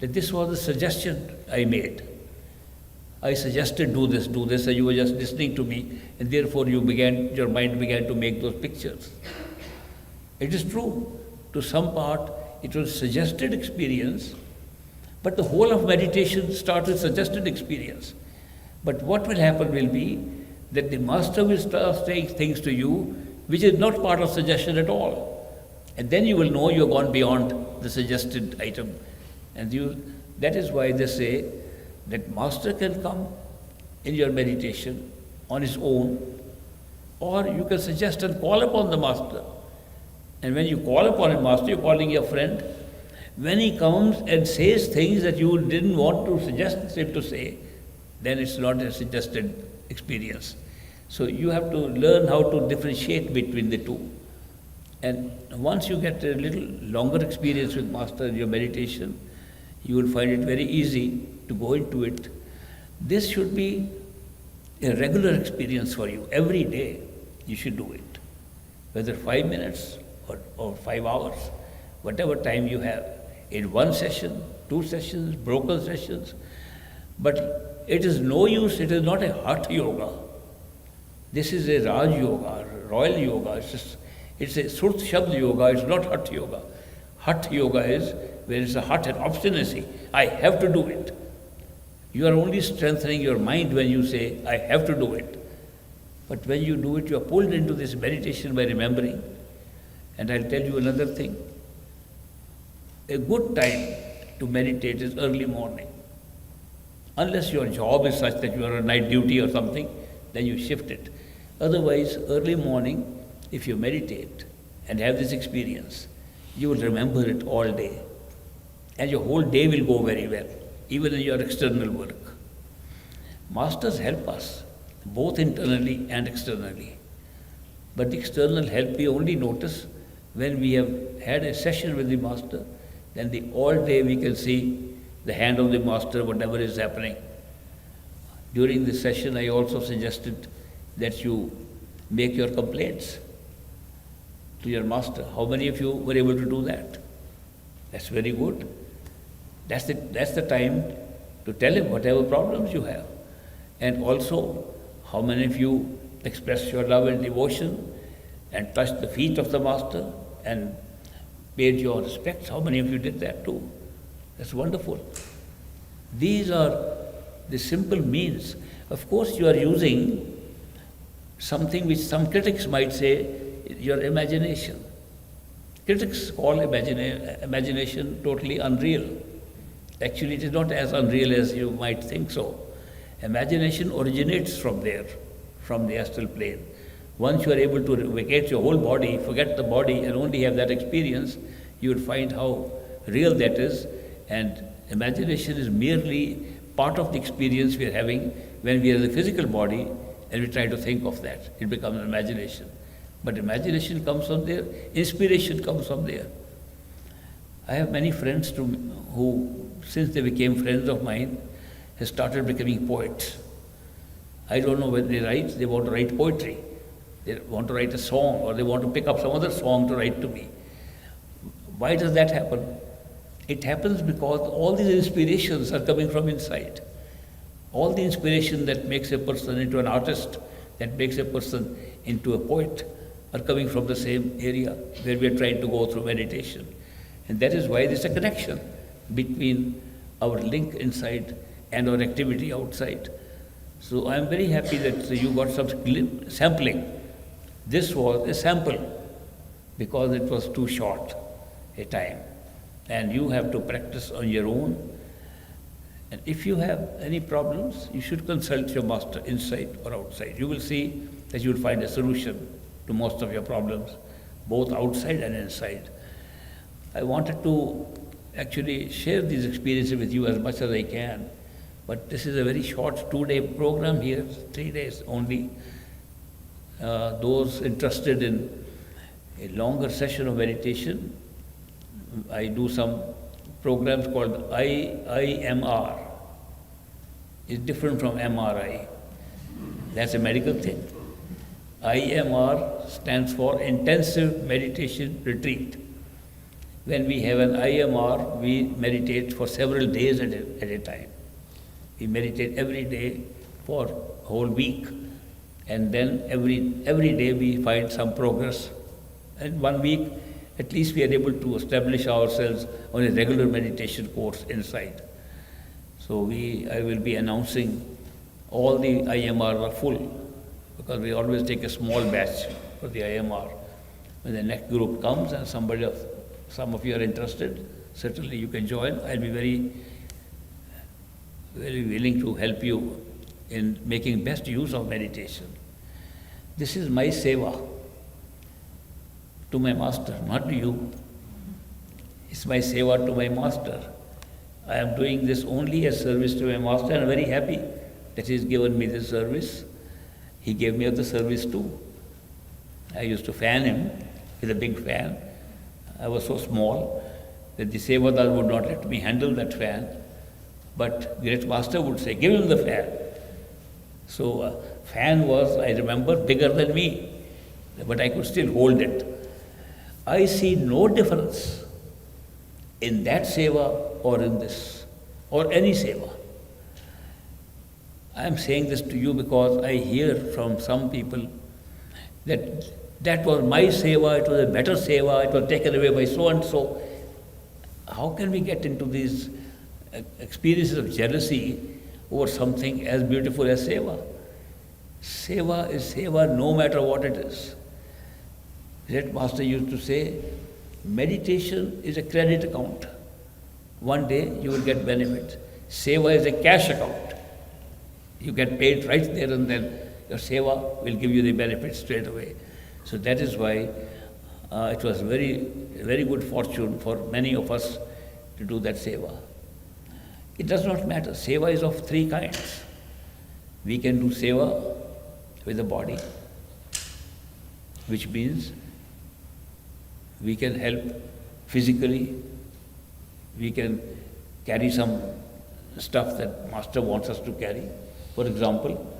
that this was a suggestion I made. I suggested do this, and you were just listening to me, and therefore your mind began to make those pictures. It is true, to some part it was suggested experience, but the whole of meditation starts with suggested experience. But what will happen will be that the master will start saying things to you which is not part of suggestion at all. And then you will know you have gone beyond the suggested item. And that is why they say that master can come in your meditation on his own, or you can suggest and call upon the master. And when you call upon a master, you're calling your friend. When he comes and says things that you didn't want to suggest him to say, then it's not a suggested experience. So you have to learn how to differentiate between the two. And once you get a little longer experience with master in your meditation, you will find it very easy to go into it. This should be a regular experience for you. Every day you should do it. Whether 5 minutes or 5 hours, whatever time you have. In one session, 2 sessions, broken sessions. But it is no use, it is not a Hatha yoga. This is a Raj yoga, royal yoga. It's a Surt Shabd yoga, it's not Hatha yoga. Hatha yoga is where it's a heart and obstinacy. I have to do it. You are only strengthening your mind when you say, I have to do it. But when you do it, you are pulled into this meditation by remembering. And I'll tell you another thing. A good time to meditate is early morning. Unless your job is such that you are on night duty or something, then you shift it. Otherwise, early morning, if you meditate and have this experience, you will remember it all day. And your whole day will go very well, even in your external work. Masters help us, both internally and externally. But the external help we only notice when we have had a session with the master. Then all day we can see the hand of the master, whatever is happening. During the session, I also suggested that you make your complaints to your master. How many of you were able to do that? That's very good. That's the time to tell him whatever problems you have. And also, how many of you expressed your love and devotion and touched the feet of the master and paid your respects? How many of you did that too? That's wonderful. These are the simple means. Of course, you are using something which some critics might say, your imagination. Critics call imagination totally unreal. Actually, it is not as unreal as you might think so. Imagination originates from there, from the astral plane. Once you are able to vacate your whole body, forget the body, and only have that experience, you will find how real that is. And imagination is merely part of the experience we are having when we are in the physical body and we try to think of that. It becomes an imagination. But imagination comes from there, inspiration comes from there. I have many friends who, since they became friends of mine, have started becoming poets. I don't know when they write, they want to write poetry. They want to write a song, or they want to pick up some other song to write to me. Why does that happen? It happens because all these inspirations are coming from inside. All the inspiration that makes a person into an artist, that makes a person into a poet, are coming from the same area where we are trying to go through meditation. And that is why there's a connection between our link inside and our activity outside. So I am very happy that you got some sampling. This was a sample because it was too short a time. And you have to practice on your own. And if you have any problems, you should consult your master inside or outside. You will see that you will find a solution to most of your problems, both outside and inside. I wanted to actually share these experiences with you as much as I can, but this is a very short 2-day program here, 3 days only. Those interested a longer session of meditation. I do some programs called IMR. It's different from MRI. That's a medical thing. IMR stands for Intensive Meditation Retreat. When we have an IMR, we meditate for several days at a time. We meditate every day for a whole week. And then every day we find some progress. And 1 week, at least we are able to establish ourselves on a regular meditation course inside. So I will be announcing all the IMR are full, because we always take a small batch for the IMR. When the next group comes and some of you are interested, certainly you can join. I'll be very, very willing to help you in making best use of meditation. This is my seva to my master, not to you. It's my seva to my master. I am doing this only as service to my master, and I'm very happy that he's given me this service. He gave me other service too. I used to fan him with a big fan. I was so small that the Sevadar would not let me handle that fan. But Great Master would say, give him the fan. So fan was, I remember, bigger than me, but I could still hold it. I see no difference in that seva or in this, or any seva. I am saying this to you because I hear from some people that was my seva, it was a better seva, it was taken away by so and so. How can we get into these experiences of jealousy over something as beautiful as seva? Seva is seva no matter what it is. Great Master used to say, meditation is a credit account. One day you will get benefits. Seva is a cash account. You get paid right there and then. Your seva will give you the benefits straight away. So that is why it was very, very good fortune for many of us to do that seva. It does not matter. Seva is of three kinds. We can do seva with the body, which means we can help physically, we can carry some stuff that Master wants us to carry. For example,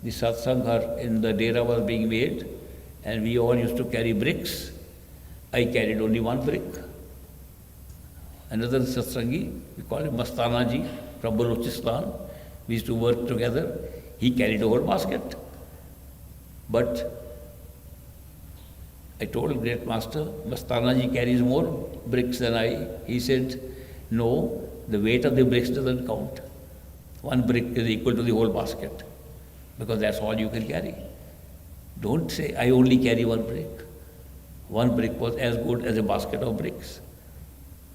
the satsang in the dera was being made, and we all used to carry bricks. I carried only one brick. Another satsangi, we call him Mastanaji from Balochistan, we used to work together. He carried a whole basket. But I told Great Master, Mastanaji carries more bricks than I. He said, no, the weight of the bricks doesn't count. One brick is equal to the whole basket, because that's all you can carry. Don't say, I only carry one brick. One brick was as good as a basket of bricks.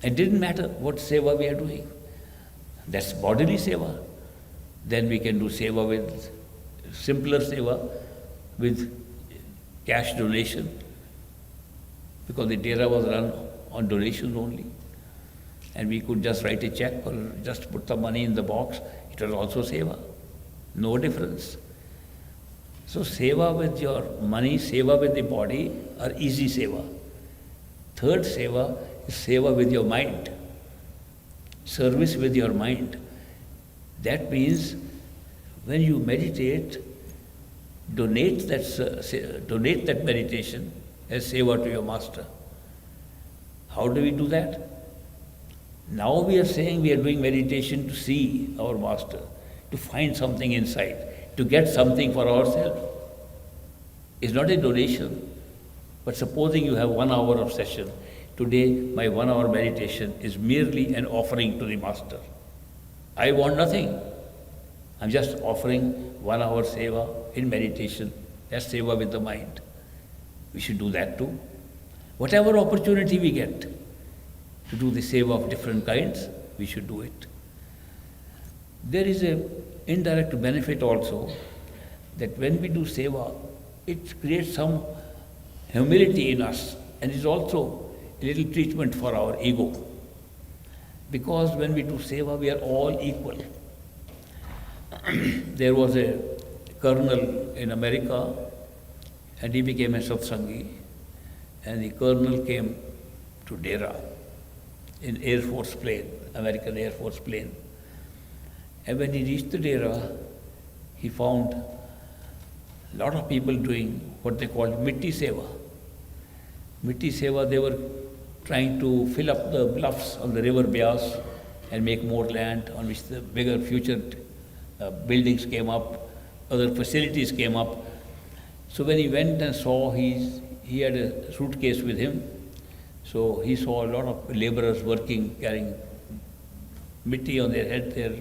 It didn't matter what seva we are doing. That's bodily seva. Then we can do seva with, simpler seva with cash donation, because the dera was run on donations only. And we could just write a check or just put the money in the box. It was also seva. No difference. So seva with your money, seva with the body are easy seva. Third seva is seva with your mind. Service with your mind. That means when you meditate, donate that meditation as seva to your master. How do we do that? Now we are saying we are doing meditation to see our master, to find something inside, to get something for ourselves. It's not a donation, but supposing you have 1 hour of session, today my 1 hour meditation is merely an offering to the master. I want nothing. I'm just offering 1 hour seva in meditation. That's seva with the mind. We should do that too. Whatever opportunity we get to do the seva of different kinds, we should do it. There is an indirect benefit also that when we do seva, it creates some humility in us, and is also a little treatment for our ego. Because when we do seva, we are all equal. There was a colonel in America, and he became a satsangi. and the colonel came to Dera in Air Force plane, American Air Force plane. And when he reached the Dera, he found a lot of people doing what they called Mitti Seva. Mitti Seva, they were trying to fill up the bluffs of the river Beas and make more land on which the bigger future buildings came up, other facilities came up. So when he went and saw, he had a suitcase with him. So he saw a lot of laborers working, carrying mitti on their head, their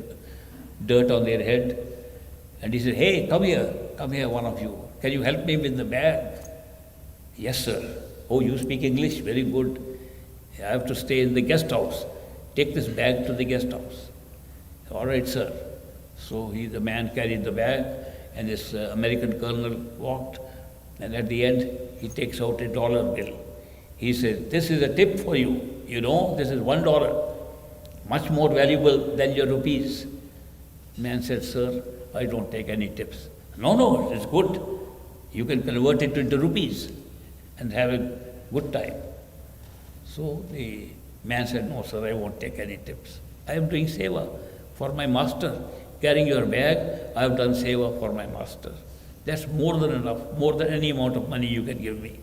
dirt on their head. And he said, "Hey, come here, one of you. Can you help me with the bag?" "Yes, sir." "Oh, you speak English? Very good. I have to stay in the guest house. Take this bag to the guest house." "All right, sir." So the man carried the bag, and this American colonel walked, and at the end, he takes out a dollar bill. He said, "This is a tip for you. You know, this is $1, much more valuable than your rupees." Man said, "Sir, I don't take any tips." No, it's good. You can convert it into rupees and have a good time." So the man said, "No, sir, I won't take any tips. I am doing seva for my master. Carrying your bag, I have done seva for my master. That's more than enough, more than any amount of money you can give me."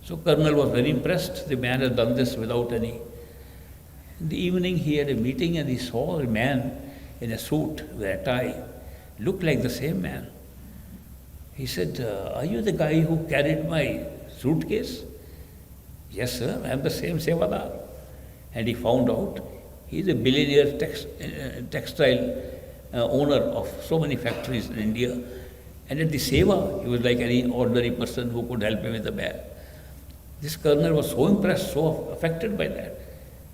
So Colonel was very impressed. The man had done this without any. In the evening, he had a meeting and he saw a man in a suit with a tie, looked like the same man. He said, "Are you the guy who carried my suitcase?" "Yes, sir, I am the same Sevadar." And he found out he is a billionaire textile owner of so many factories in India. And at the seva, he was like any ordinary person who could help him with the bag. This colonel was so impressed, so affected by that.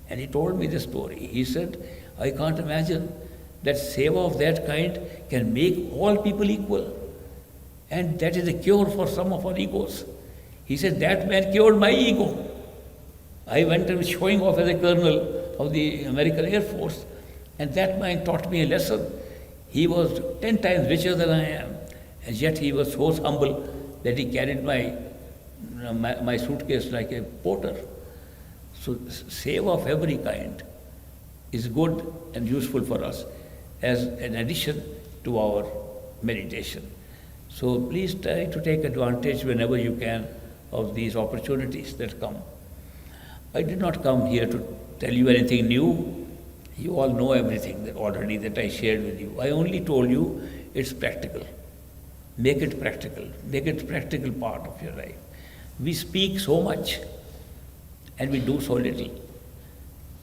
And he told me the story. He said, "I can't imagine that seva of that kind can make all people equal. And that is a cure for some of our egos." He said, "That man cured my ego. I went and was showing off as a colonel of the American Air Force, and that man taught me a lesson. He was 10 times richer than I am, and yet he was so humble that he carried my suitcase like a porter." So seva of every kind is good and useful for us as an addition to our meditation. So please try to take advantage whenever you can of these opportunities that come. I did not come here to tell you anything new. You all know everything already that I shared with you. I only told you it's practical. Make it practical. Make it a practical part of your life. We speak so much and we do so little.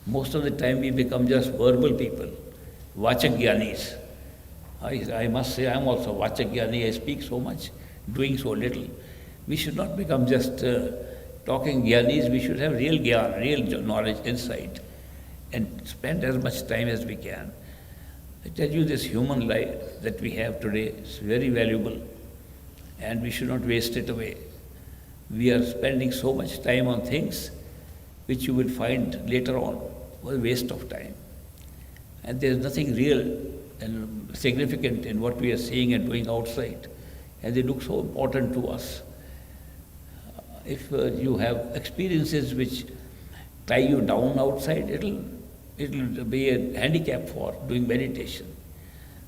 Most of the time we become just verbal people, vachagyanis. I must say I'm also vachagyani. I speak so much, doing so little. We should not become just talking gyanis. We should have real gyan, real knowledge, insight, and spend as much time as we can. I tell you, this human life that we have today is very valuable, and we should not waste it away. We are spending so much time on things which you will find later on was a waste of time. And there is nothing real and significant in what we are seeing and doing outside. And they look so important to us. If you have experiences which tie you down outside, it'll be a handicap for doing meditation.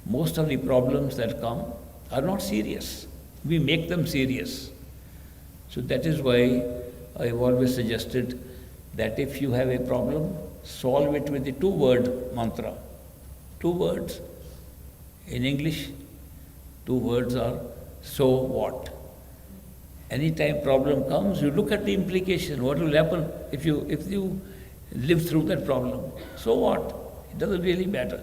Most of the problems that come are not serious. We make them serious. So that is why I've always suggested that if you have a problem, solve it with the 2-word mantra. 2 words. In English, 2 words are "so what." Anytime problem comes, you look at the implication. What will happen if you live through that problem? So what? It doesn't really matter.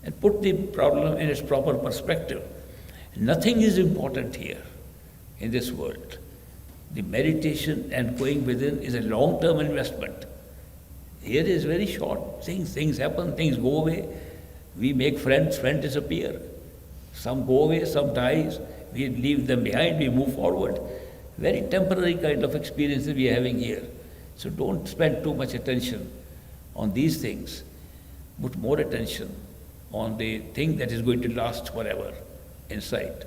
And put the problem in its proper perspective. Nothing is important here in this world. The meditation and going within is a long-term investment. Here is very short. Things happen, things go away. We make friends disappear. Some go away, some dies. We leave them behind, we move forward. Very temporary kind of experiences we are having here. So don't spend too much attention on these things. Put more attention on the thing that is going to last forever inside.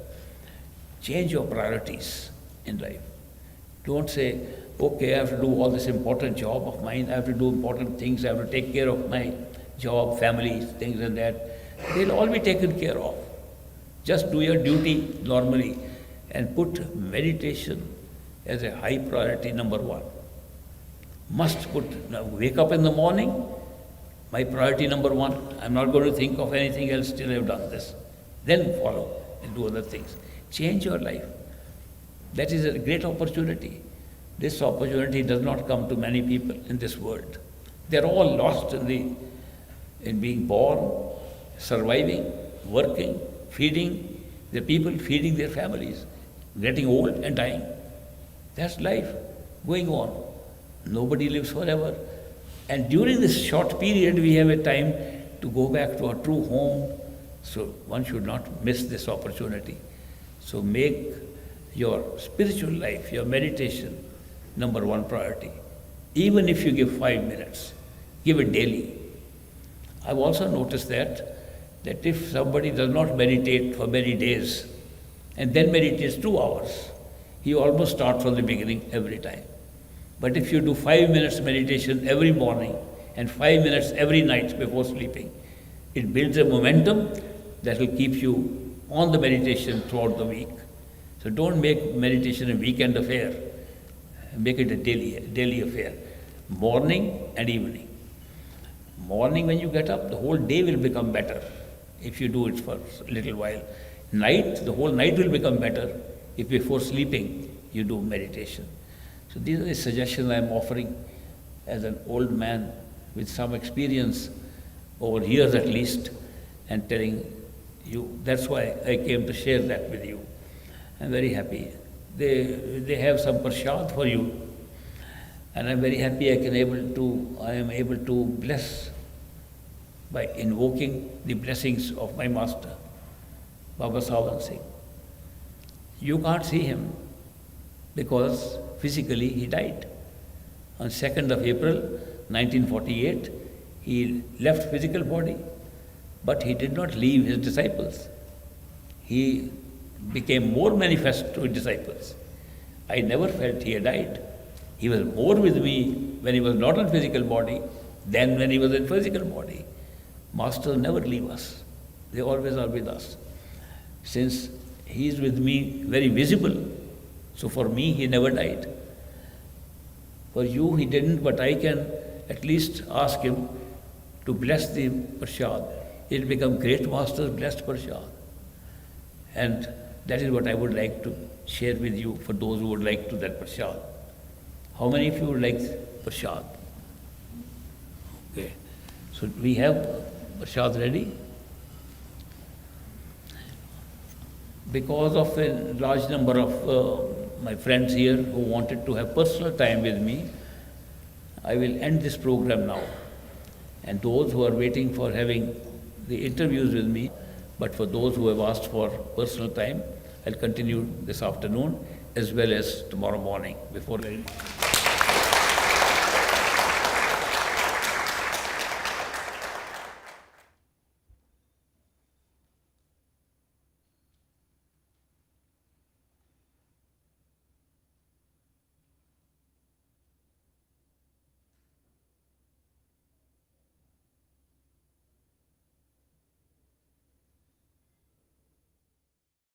Change your priorities in life. Don't say, okay, I have to do all this important job of mine, I have to do important things, I have to take care of my job, family, things and that. They'll all be taken care of. Just do your duty normally and put meditation as a high priority number one. Must put, now wake up in the morning, my priority number one. I'm not going to think of anything else till I've done this. Then follow and do other things. Change your life. That is a great opportunity. This opportunity does not come to many people in this world. They're all lost in being born, surviving, working, feeding the people, feeding their families, getting old and dying. That's life going on. Nobody lives forever. And during this short period, we have a time to go back to our true home. So one should not miss this opportunity. So make your spiritual life, your meditation, number one priority. Even if you give 5 minutes, give it daily. I've also noticed that if somebody does not meditate for many days and then meditates 2 hours, he almost starts from the beginning every time. But if you do 5 minutes meditation every morning and 5 minutes every night before sleeping, it builds a momentum that will keep you on the meditation throughout the week. So don't make meditation a weekend affair. Make it a daily affair. Morning and evening. Morning when you get up, the whole day will become better if you do it for a little while. Night, the whole night will become better if before sleeping you do meditation. So these are the suggestions I am offering as an old man with some experience over years at least, and telling you. That's why I came to share that with you. I'm very happy. They have some prasad for you, and I'm very happy I am able to bless by invoking the blessings of my master, Baba Sawan Singh. You can't see him because physically he died. On 2nd of April 1948, he left physical body, but he did not leave his disciples. He became more manifest to his disciples. I never felt he had died. He was more with me when he was not in physical body than when he was in physical body. Masters never leave us. They always are with us. Since he is with me very visible, so for me he never died. For you he didn't, but I can at least ask him to bless the prasad. It will become great master's blessed prasad. And that is what I would like to share with you for those who would like to that prasad. How many of you would like prasad? Okay. So we have prasad ready. Because of a large number of my friends here who wanted to have personal time with me, I will end this program now. And those who are waiting for having the interviews with me, but for those who have asked for personal time, I'll continue this afternoon as well as tomorrow morning before.